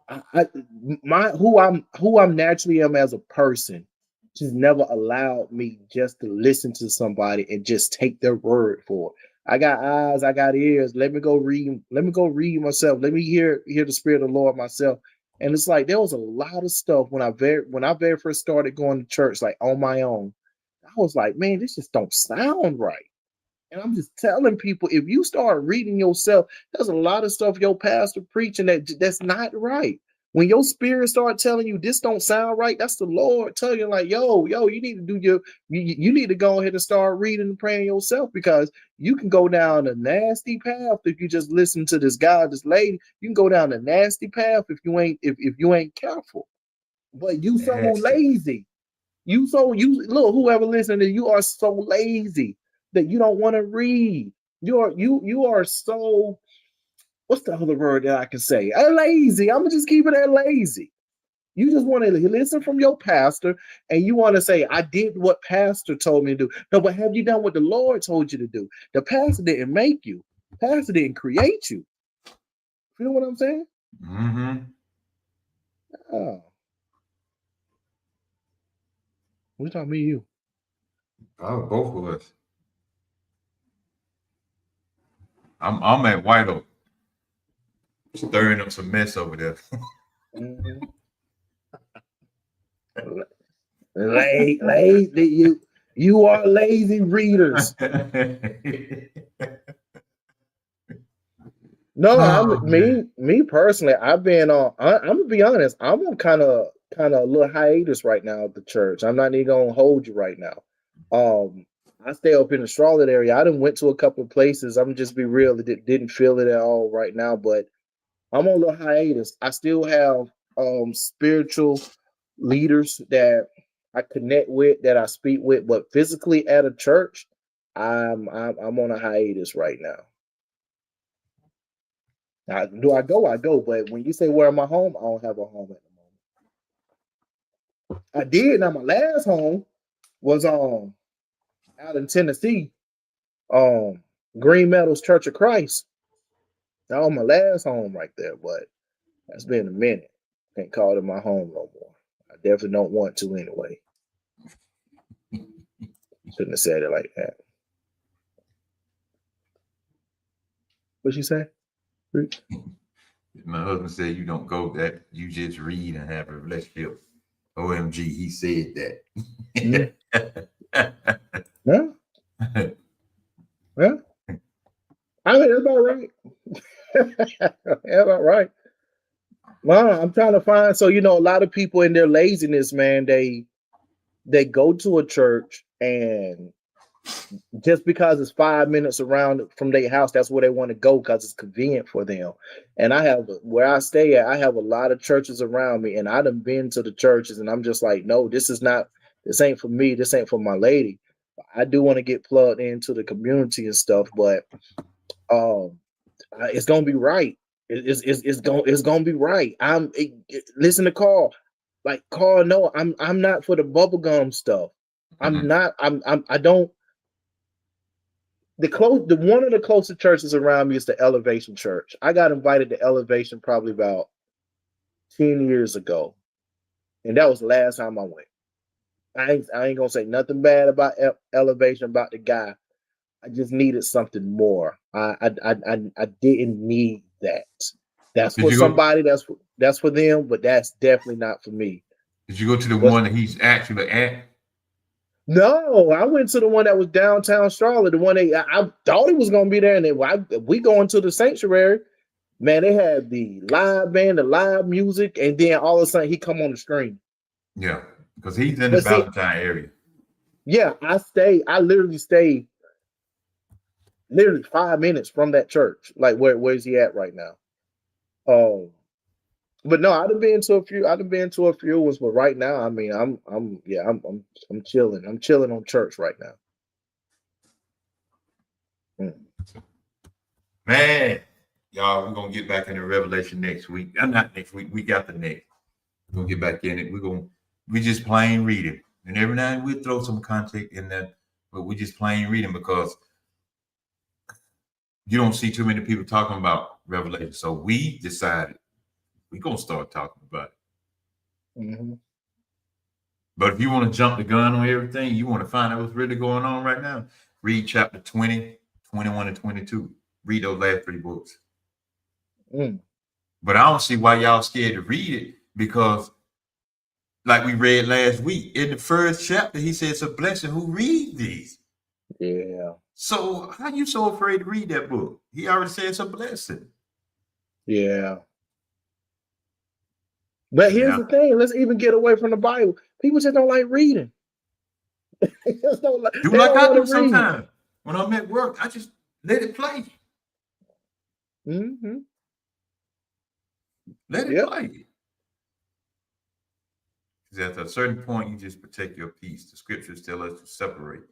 I my who I'm naturally am as a person just never allowed me just to listen to somebody and just take their word for it. I got eyes, I got ears. Let me go read myself. Let me hear the spirit of the Lord myself. And it's like there was a lot of stuff when I very first started going to church, like on my own. I was like, man, this just don't sound right. And I'm just telling people, if you start reading yourself, there's a lot of stuff your pastor preaching that's not right. When your spirit start telling you this don't sound right, that's the Lord telling you, like, yo, you need to you need to go ahead and start reading and praying yourself, because you can go down a nasty path if you just listen to this guy, this lady. You can go down a nasty path if you ain't careful. But you so Nasty. lazy. You look, whoever listening to you are so lazy that you don't want to read. You are so, what's the other word that I can say? Lazy. I'm gonna just keep it at lazy. You just want to listen from your pastor and you want to say, I did what pastor told me to do. No, but have you done what the Lord told you to do? The pastor didn't make you. Pastor didn't create you. You know what I'm saying? Mm-hmm. Oh, we talking me you. Oh, both of us. I'm at White Oak, stirring up some mess over there. Mm-hmm. Lazy, you are lazy readers. No, Oh man. me personally, I've been on. I'm gonna be honest. I'm on kind of a little hiatus right now at the church. I'm not even gonna hold you right now. I stay up in the Charlotte area. I done went to a couple of places. I'm just be real. It didn't feel it at all right now, but I'm on a little hiatus. I still have spiritual leaders that I connect with, that I speak with, but physically at a church, I'm on a hiatus right now. Now, do I go? I go. But when you say where am I home, I don't have a home at the moment. I did. Now my last home was out in Tennessee, um Green Meadows Church of Christ. That was my last home right there, but that's been a minute. Can't call it my home no more. I definitely don't want to anyway. Shouldn't have said it like that. What you say? My husband said you don't go that you just read and have a relationship. OMG, he said Mm, that. yeah, yeah. I mean, that's about right. Yeah, about right. Well, I'm trying to find. So a lot of people in their laziness, man, they go to a church, and just because it's 5 minutes around from their house, that's where they want to go because it's convenient for them. And I have, where I stay at, I have a lot of churches around me, and I done been to the churches, and I'm just like, no, this ain't for me. This ain't for my lady. I do want to get plugged into the community and stuff, but um, it's gonna be right. It's gonna be right. Listen to Carl. Like Carl, no, I'm not for the bubblegum stuff. I'm not. I don't. The one of the closest churches around me is the Elevation Church. I got invited to Elevation probably about 10 years ago, and that was the last time I went. I ain't gonna say nothing bad about Elevation, about the guy, I just needed something more. I didn't need that. That's Did for you go? somebody. That's for them, but that's definitely not for me. Did you go to the What's one that he's actually at? No, I went to the one that was downtown Charlotte. The one I thought he was gonna be there, and we going to the sanctuary. Man, they had the live band, the live music, and then all of a sudden he come on the screen. Yeah, because he's in the But see, Valentine area. yeah, I literally stayed literally 5 minutes from that church. Like where's he at right now? But no, I've been to a few. I've been to a few ones, but right now, I mean, I'm chilling. I'm chilling on church right now. Man, y'all, we're gonna get back into Revelation next week. Not next week. Week after next. We're gonna get back in it. We just plain reading, and every now and then we'll throw some content in there, but we just plain reading because you don't see too many people talking about Revelation. So we decided we're gonna start talking about it. Mm-hmm. But if you want to jump the gun on everything, you want to find out what's really going on right now, read chapter 20, 21, and 22. Read those last 3 books. But I don't see why y'all scared to read it, because like we read last week, in the first chapter, he said it's a blessing who read these. Yeah. So how you so afraid to read that book? He already said it's a blessing. Yeah. But here's the thing. Let's even get away from the Bible. People just don't like reading. I do sometimes. When I'm at work, I just let it play. Mm-hmm. Let it play. Because at a certain point, you just protect your peace. The scriptures tell us to separate.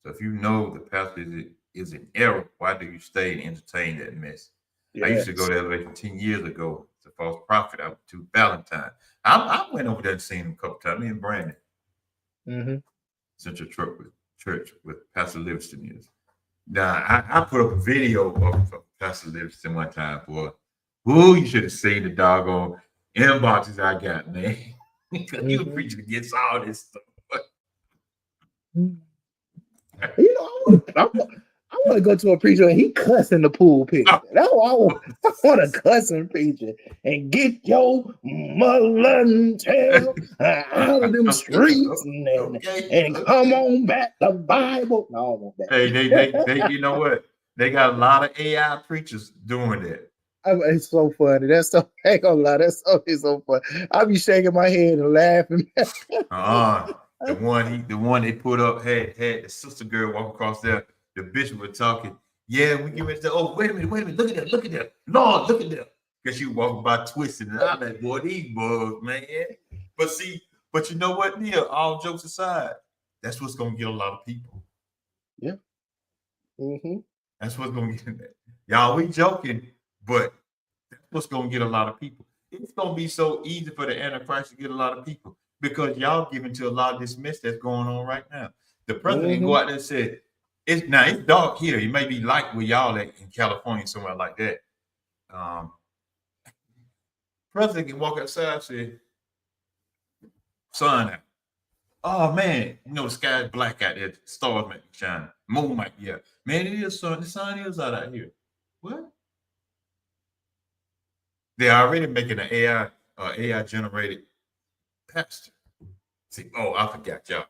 So if you know the pastor is in error, why do you stay and entertain that mess? Yes. I used to go there like 10 years ago. It's a false prophet. I went to Valentine. I went over there and seen him a couple times. Me and Brandon. Mm-hmm. Central Church with Pastor Livingston is. Now, I put up a video of Pastor Livingston one time, boy. Ooh, you should have seen the doggone inboxes I got, man. You were preaching against all this stuff. You know, I want to go to a preacher and he cuss in the pulpit. That's what I want to cuss in preacher and get your mother and tail out of them streets and come on back to Bible. No, I don't want that. Hey, you know what? They got a lot of AI preachers doing that. It's so funny. That's so, I ain't gonna lie. That's so funny. I be shaking my head and laughing. The one they put up had the sister girl walk across there. The bishop was talking. Yeah, we give it to. Oh, wait a minute. Look at that. Lord, look at that. Because she walking by twisting, and I'm like, boy, these bugs, man. But you know what, Neil? All jokes aside, that's what's gonna get a lot of people. Yeah. Mm-hmm. That's what's gonna get that. Y'all, we joking, but that's what's gonna get a lot of people. It's gonna be so easy for the Antichrist to get a lot of people because y'all giving to a lot of this mess that's going on right now. The president can go out there and say, it's dark here. It may be light where y'all at in California, somewhere like that. President can walk outside and say, sun out. Oh man, the sky is black out there. Stars might be shining. Moon might be out. Man, it is sun. The sun is out here. What? They're already making an AI generated pastor. See, I forgot y'all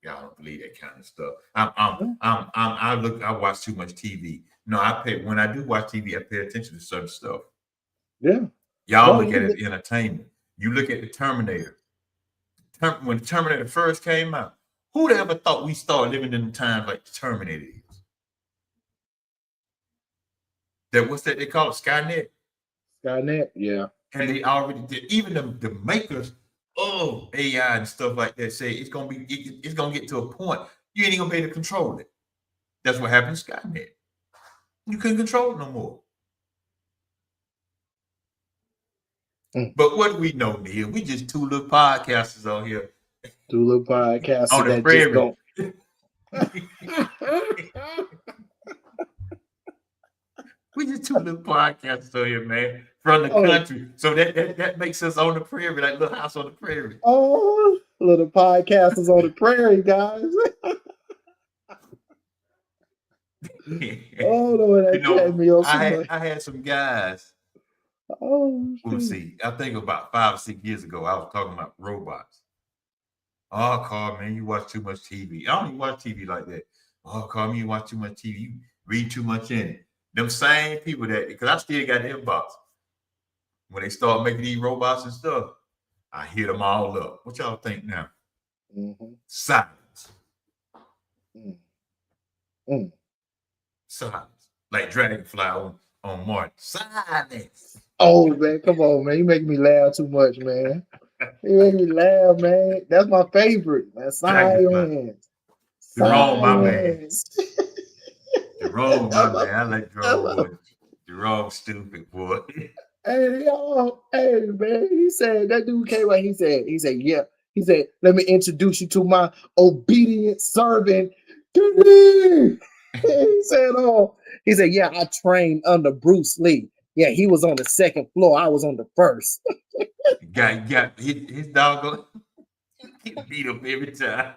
don't believe that kind of stuff. I watch too much TV. No, when I do watch TV, I pay attention to certain stuff. Yeah. Y'all look at it as entertainment. You look at the Terminator. When the Terminator first came out, who'd ever thought we started living in times like the Terminator is? What's that they call it? Skynet? Skynet, yeah. And they already did. Even the makers of AI and stuff like that say it's gonna get to a point you ain't gonna be able to control it. That's what happened to Skynet. You couldn't control it no more. But what do we know, Neil? We just two little podcasters on here. Two little podcasters on the prairie. We just two little podcasters on here, man, from the country. So that makes us on the prairie, like Little House on the Prairie. Oh, little podcasters on the prairie, guys. Oh no, You that cracked know, me up so I had much. I had some guys. Oh Let me shit. see. I think about 5 or 6 years ago, I was talking about robots. Oh, Carl, man, you watch too much TV. I don't even watch TV like that. Oh, Carl, man, you watch too much TV. You read too much in it. Them same people that, because I still got the inbox. When they start making these robots and stuff, I hit them all up. What y'all think now? Mm-hmm. Silence. Mm. Mm. Silence. Like Dragonfly on Martin. Silence. Oh man, come on, man. You make me laugh too much, man. You make me laugh, man. That's my favorite. Man. Dragonfly. Silence. Jerome, my man. Silence. Jerome, my That's my, man. I like that's Jerome, my, boy. Jerome, stupid, boy. hey, y'all, hey, man. He said, that dude came out. He said, yeah. He said, let me introduce you to my obedient servant. He said, oh, he said, yeah, I trained under Bruce Lee. Yeah, he was on the second floor. I was on the first. Got his dog get beat up every time.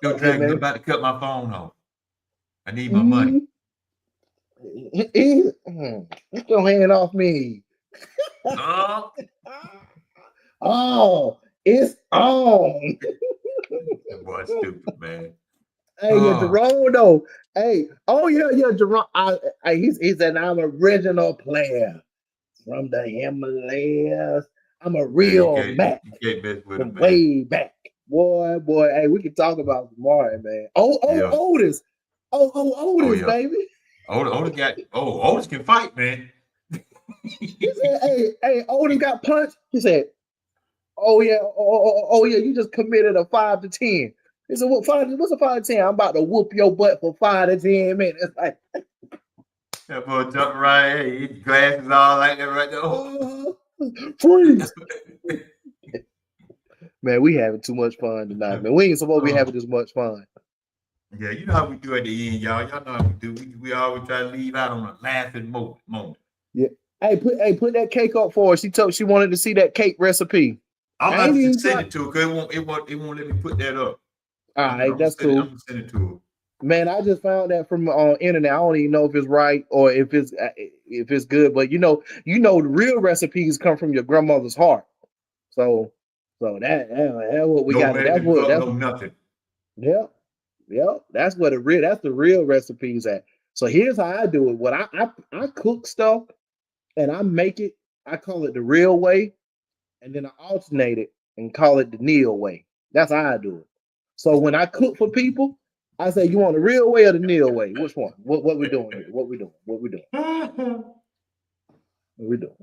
Yo, Hey, Dragon, I'm man. about to cut my phone off. I need my money. Mm, get your hand off me. Oh, Oh, it's on. that boy stupid, man. Hey, yeah, Oh, Jerome, though. Hey, oh yeah, yeah, Jerome. He's an I'm original player from the Himalayas. I'm a man, real Mac you can't mess with him, from man. way back. Boy. Hey, we can talk about Martin, man. Yeah. Otis. Oh Otis, yeah. baby. Otis can fight, man. He said, hey, Otis got punched. He said, oh yeah, oh yeah, you just committed a 5 to 10. He said, what's a 5 to 10? I'm about to whoop your butt for 5 to 10 minutes. Like, That boy jumping right, hey, his glasses all like that right uh, freeze. there. Man, we having too much fun tonight, man. We ain't supposed to be Oh, having this much fun. yeah, you know how we do at the end, y'all. Y'all know how we do. We always try to leave out on a laughing moment. Yeah. Hey, put that cake up for her. She told she wanted to see that cake recipe. I'm I about ain't to even just send try. it to her because it won't let me put that up. All I'm right, gonna that's send it. I'm cool. gonna send it to her. Man, I just found that from internet. I don't even know if it's right or if it's good, but the real recipes come from your grandmother's heart. So, that's what we No got. measuring cup, no nothing. Yeah, yeah. That's the real recipes at. So here's how I do it. What I cook stuff and I make it. I call it the real way, and then I alternate it and call it the Neil way. That's how I do it. So when I cook for people, I say, "You want the real way or the Neil way? Which one? What we doing here? What we doing? What we doing? What we doing?"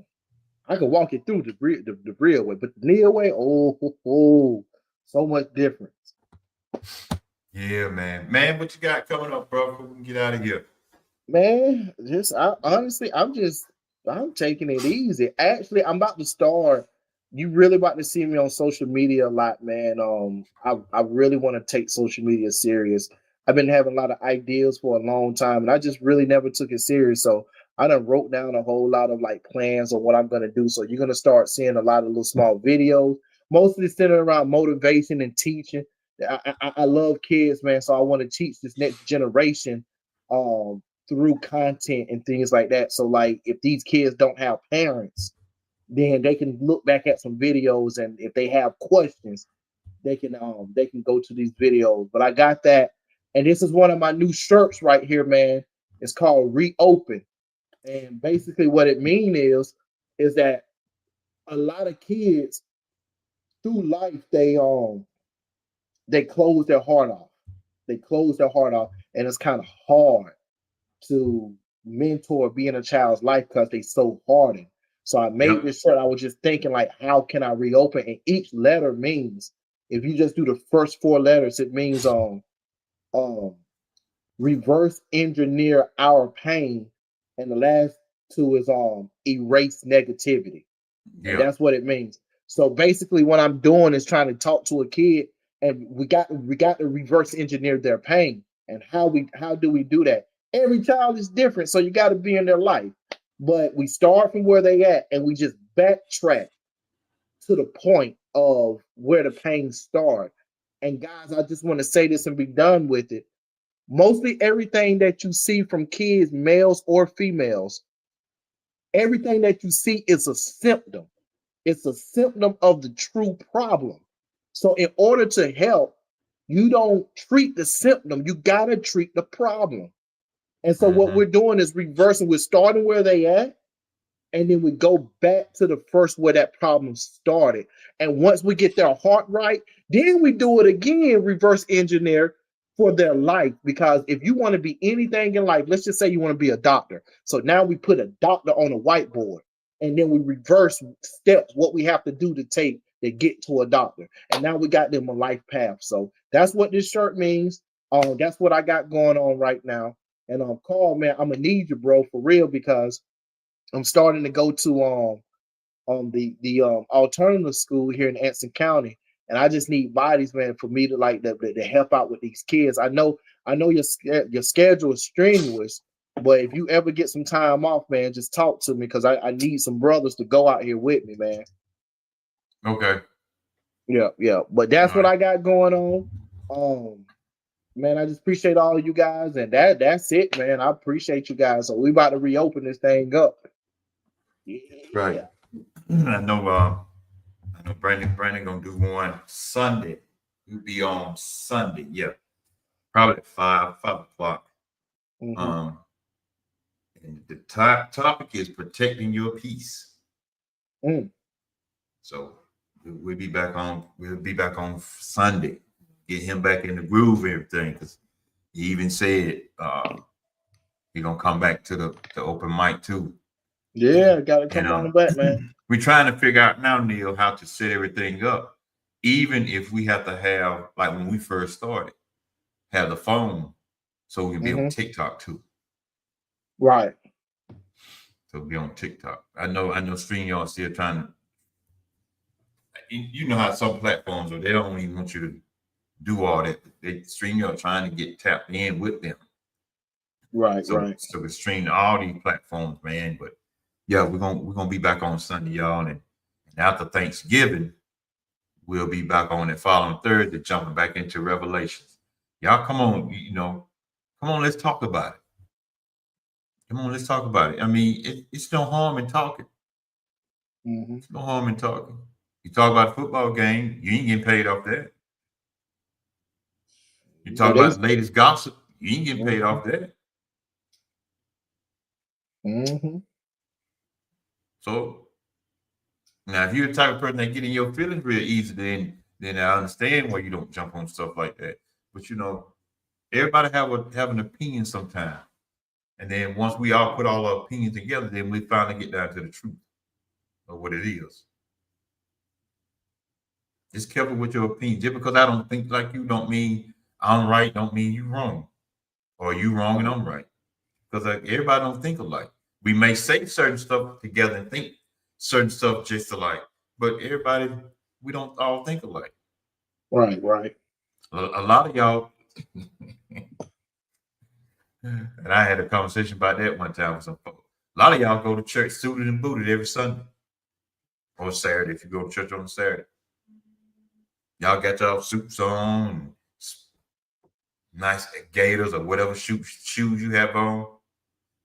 I can walk you through the real way, but the Neil way, so much difference. Yeah, man. What you got coming up, bro? Before we can get out of here. Man, honestly, I'm taking it easy. Actually, I'm about to start. You really about to see me on social media a lot, man. I really want to take social media serious. I've been having a lot of ideas for a long time, and I just really never took it serious. So I done wrote down a whole lot of like plans of what I'm gonna do. So you're gonna start seeing a lot of little small videos, mostly centered around motivation and teaching. I love kids, man. So I want to teach this next generation. Through content and things like that. So like if these kids don't have parents, then they can look back at some videos and if they have questions, they can go to these videos. But I got that, and this is one of my new shirts right here, man. It's called Reopen. And basically what it means is that a lot of kids through life they close their heart off. They close their heart off, and it's kind of hard to mentor being a child's life because they so hardened. So I made Yep. this shirt. I was just thinking like, how can I reopen? And each letter means, if you just do the first 4 letters, it means um reverse engineer our pain, and the last two is erase negativity, and Yep. that's what it means. So basically, what I'm doing is trying to talk to a kid, and we got to reverse engineer their pain. And how do we do that? Every child is different, so you got to be in their life. But we start from where they at, and we just backtrack to the point of where the pain started. And guys, I just want to say this and be done with it. Mostly everything that you see from kids, males or females, everything that you see is a symptom. It's a symptom of the true problem. So in order to help, you don't treat the symptom, you got to treat the problem. And so what we're doing is reversing. We're starting where they at, and then we go back to the first where that problem started. And once we get their heart right, then we do it again, reverse engineer for their life. Because if you want to be anything in life, let's just say you want to be a doctor. So now we put a doctor on a whiteboard, and then we reverse steps, what we have to do to take to get to a doctor. And now we got them a life path. So that's what this shirt means. That's what I got going on right now. And Carl, man, I'm gonna need you, bro, for real, because I'm starting to go to the alternative school here in Anson County, and I just need bodies, man, for me to like to help out with these kids. I know your schedule is strenuous, but if you ever get some time off, man, just talk to me, because I need some brothers to go out here with me, man. Okay. Yeah. But that's what I got going on. Man, I just appreciate all of you guys, and that's it, man. I appreciate you guys. So we about to reopen this thing up. Yeah. Right. I know Brandon gonna do one Sunday. We'll be on Sunday, yeah. Probably at 5 o'clock. And the topic is protecting your peace. So we'll be back on Sunday. Get him back in the groove and everything, because he even said he's gonna come back to the open mic too. Yeah, gotta come on back, man. We're trying to figure out now, Neil, how to set everything up. Even if we have to have, like when we first started, have the phone so we can be on TikTok too. Right. So be on TikTok. I know StreamYard still trying to. You know how some platforms are, they don't even want you to do all that. They StreamYard trying to get tapped in with them. Right. So we stream all these platforms, man. But yeah, we're gonna be back on Sunday, y'all, and after Thanksgiving, we'll be back on the following Thursday, jumping back into Revelations. Y'all, come on, come on, let's talk about it. Come on, let's talk about it. I mean, it's no harm in talking. It's no harm in talking. You talk about a football game, you ain't getting paid off that. You talk about the latest gossip, you ain't getting paid off that. So now, if you're the type of person that get in your feelings real easy, then I understand why you don't jump on stuff like that. But everybody have an opinion sometime, and then once we all put all our opinions together, then we finally get down to the truth of what it is. Just careful with your opinion. Just because I don't think like you, don't mean I'm right. Don't mean you wrong, or you wrong and I'm right. Because everybody don't think alike. We may say certain stuff together and think certain stuff just alike, but we don't all think alike. Right. A lot of y'all, and I had a conversation about that one time with some folks. A lot of y'all go to church suited and booted every Sunday or Saturday if you go to church on Saturday. Y'all got y'all suits on, nice gaiters or whatever shoes you have on.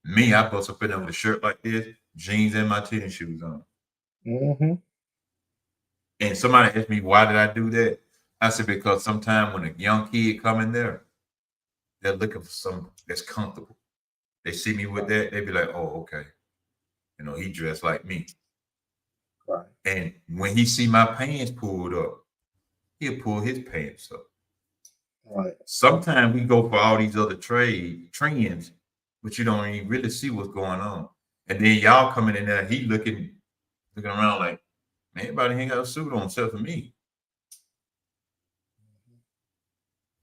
Me, I bust up in there with a shirt like this, jeans and my tennis shoes on. And somebody asked me, why did I do that? I said, because sometimes when a young kid come in there, they're looking for something that's comfortable. They see me with that, they be like, oh, okay. He dressed like me. Right. And when he see my pants pulled up, he'll pull his pants up. Right. Sometimes we go for all these other trends, but you don't even really see what's going on. And then y'all coming in there, he looking around like, man, everybody ain't got a suit on except for me.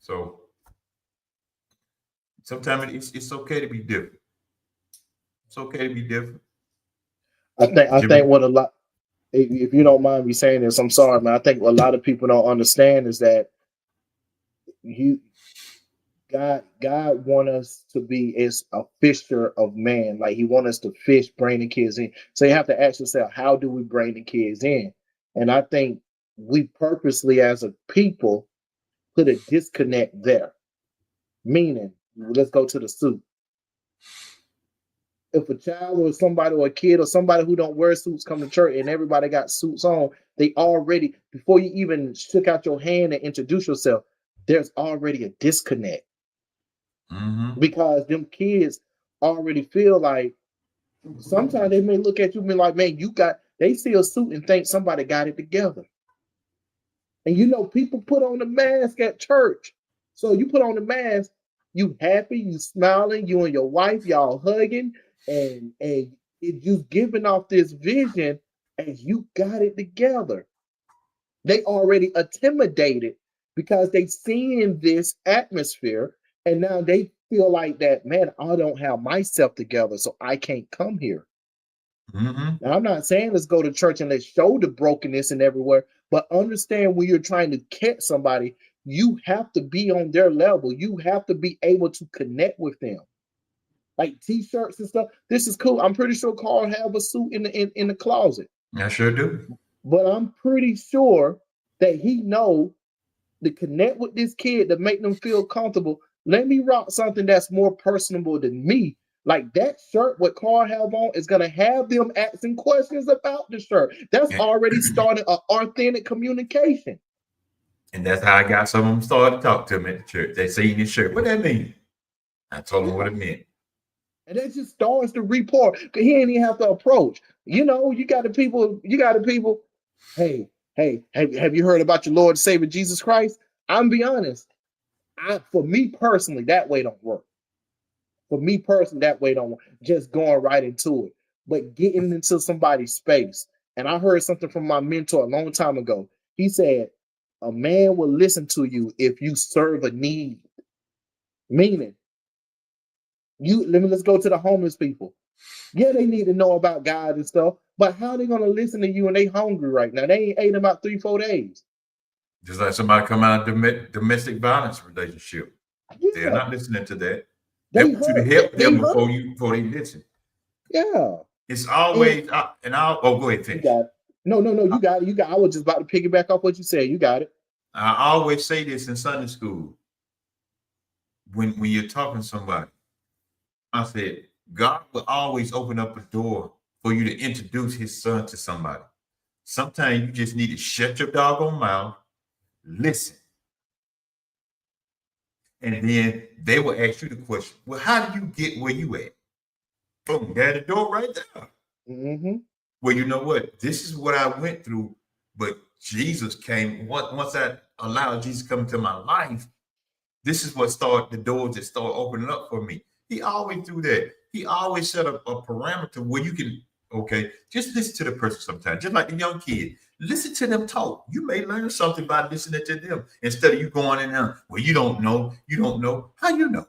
So sometimes it's okay to be different. It's okay to be different. I think what a lot, if you don't mind me saying this, I'm sorry, man. I think what a lot of people don't understand is that God want us to be as a fisher of man. Like he want us to fish, bring the kids in. So you have to ask yourself, how do we bring the kids in? And I think we purposely as a people put a disconnect there. Meaning let's go to the suit. If a child or somebody or a kid or somebody who don't wear suits come to church and everybody got suits on, they already, before you even shook out your hand and introduce yourself, there's already a disconnect. Because them kids already feel like, sometimes they may look at you and be like, man, they see a suit and think somebody got it together. And you know, people put on the mask at church. So you put on the mask, you happy, you smiling, you and your wife, y'all hugging, and it just giving off this vision as you got it together. They already intimidated because they seen this atmosphere, and now they feel like that, man, I don't have myself together, so I can't come here. Now, I'm not saying let's go to church and let's show the brokenness and everywhere, but understand when you're trying to catch somebody, you have to be on their level. You have to be able to connect with them. Like t-shirts and stuff. This is cool. I'm pretty sure Carl have a suit in the closet. I sure do. But I'm pretty sure that he know to connect with this kid to make them feel comfortable. Let me rock something that's more personable than me. Like that shirt, what Carl have on is gonna have them asking questions about the shirt. That's already started an authentic communication. And that's how I got some of them started to talk to me at the church. They seen this shirt. What that mean? I told them what it meant. And that just starts to rapport. He ain't even have to approach. You know, you got the people, hey, have you heard about your Lord and Savior Jesus Christ? I'm be honest. For me personally, that way don't work. For me personally, that way don't work. Just going right into it. But getting into somebody's space. And I heard something from my mentor a long time ago. He said, a man will listen to you if you serve a need. Meaning, let's go to the homeless people. Yeah, they need to know about God and stuff, but how are they going to listen to you and they hungry right now? They ain't ate in about 3-4 days. Just like somebody come out of domestic violence relationship. Yeah. They're not listening to that. They want you to help them before they listen. Yeah. It's always, go ahead, finish. No, you got it. I was just about to piggyback off what you said. You got it. I always say this in Sunday school. When you're talking to somebody, I said, God will always open up a door for you to introduce his son to somebody. Sometimes you just need to shut your doggone mouth, listen. And then they will ask you the question, well, how do you get where you at? Boom, there's the door right there. Well, you know what? This is what I went through, but Jesus came. Once I allowed Jesus to come into my life, this is what started the doors that started opening up for me. He always do that. He always set up a parameter where you can, just listen to the person sometimes. Just like the young kid, listen to them talk. You may learn something by listening to them instead of you going in there, well, you don't know. How you know?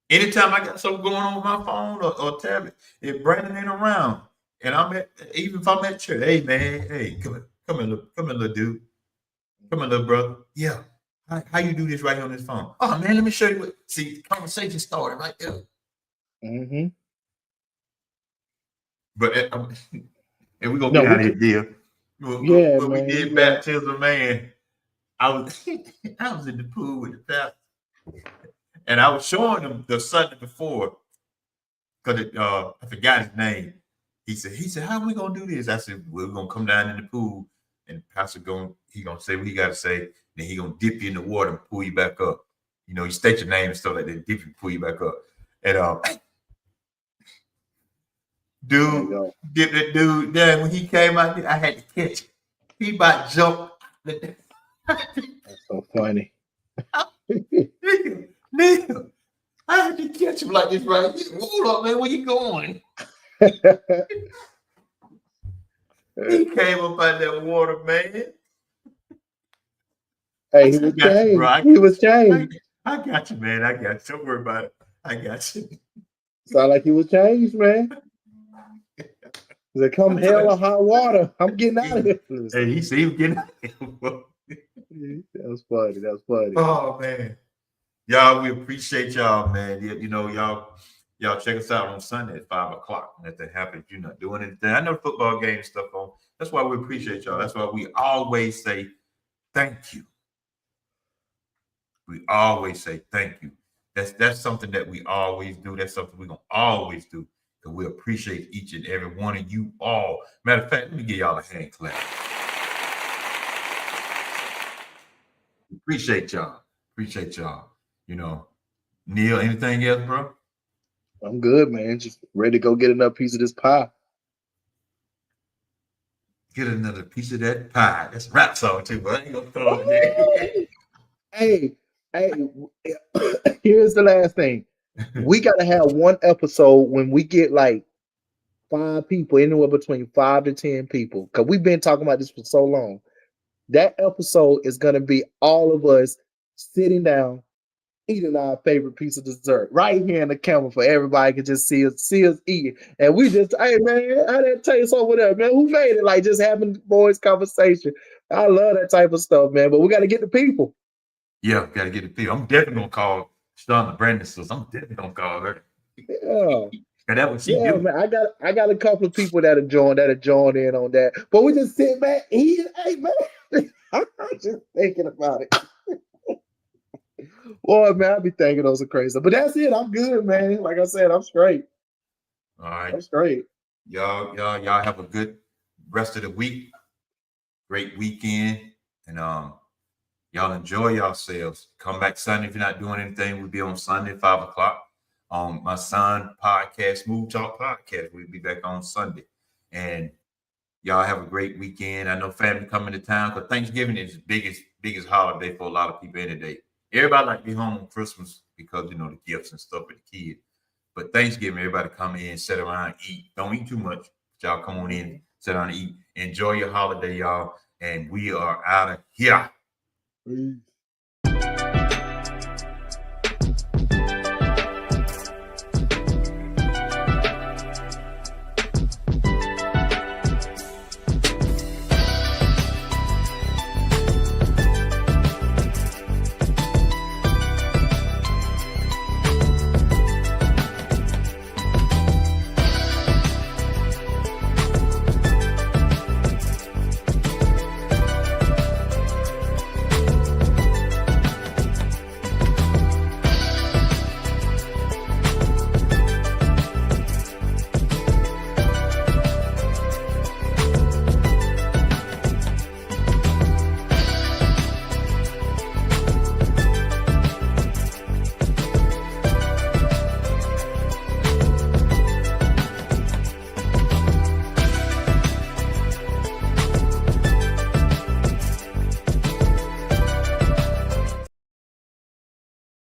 Anytime I got something going on with my phone or tablet, if Brandon ain't around, and even if I'm at church, hey man, hey, come here, little dude. Come here, little brother. Yeah. How you do this right here on this phone? Oh man, let me show you. See, the conversation started right there. But and we're gonna get out of here, deal. When we did baptism, man, I was in the pool with the pastor, and I was showing him the Sunday before, because I forgot his name. He said, how are we gonna do this? I said, we're gonna come down in the pool, and the pastor gonna say what he gotta say. Then he gonna dip you in the water and pull you back up. You know, you state your name and stuff like that, dip you, pull you back up. And dip that dude. Then when he came out there, I had to catch him. He about jumped. That's so funny. Neil, I had to catch him like this right here. Hold up, man, where you going? He came up out that water, man. Hey, he was changed. He was changed. I got you, man. I got you. Don't worry about it. I got you. Sound like he was changed, man. He said, come hell or high water, I'm getting out of here. Hey, he was getting out of here. That was funny. That was funny. Oh, man. Y'all, we appreciate y'all, man. You know, y'all check us out on Sunday at 5:00. Nothing happens. You're not doing anything. I know football game and stuff on. That's why we appreciate y'all. That's why we always say thank you. We always say thank you. That's something that we always do. That's something we're gonna always do. Because we appreciate each and every one of you all. Matter of fact, let me give y'all a hand clap. Appreciate y'all. Appreciate y'all. You know, Neil, anything else, bro? I'm good, man. Just ready to go get another piece of this pie. Get another piece of that pie. That's a rap song too, but I ain't gonna throw it there. Hey, here's the last thing. We gotta have one episode when we get like 5 people, anywhere between 5 to 10 people, because we've been talking about this for so long. That episode is gonna be all of us sitting down, eating our favorite piece of dessert right here in the camera for everybody can just see us eating. And we just, hey man, how that taste over there, man? Who made it? Like just having boys conversation. I love that type of stuff, man. But we got to get the people. Yeah, gotta get the people. I'm definitely gonna call Shauna Brandon. So I'm definitely gonna call her. Yeah. And that what she Yeah, do. man. I got a couple of people that are joined in on that. But we just sit back eating. Hey man, I'm just thinking about it. Boy, man, I be thinking those are crazy. But that's it. I'm good, man. Like I said, I'm straight. All right. I'm straight. Y'all have a good rest of the week. Great weekend. And y'all enjoy yourselves. Come back Sunday if you're not doing anything. We'll be on Sunday, 5 o'clock. My son podcast, Smooth Talk Podcast. We'll be back on Sunday. And y'all have a great weekend. I know family coming to town because Thanksgiving is the biggest holiday for a lot of people in the day. Everybody like to be home on Christmas because, you know, the gifts and stuff for the kids. But Thanksgiving, everybody come in, sit around, eat. Don't eat too much. Y'all come on in, sit down and eat. Enjoy your holiday, y'all. And we are out of here. Peace.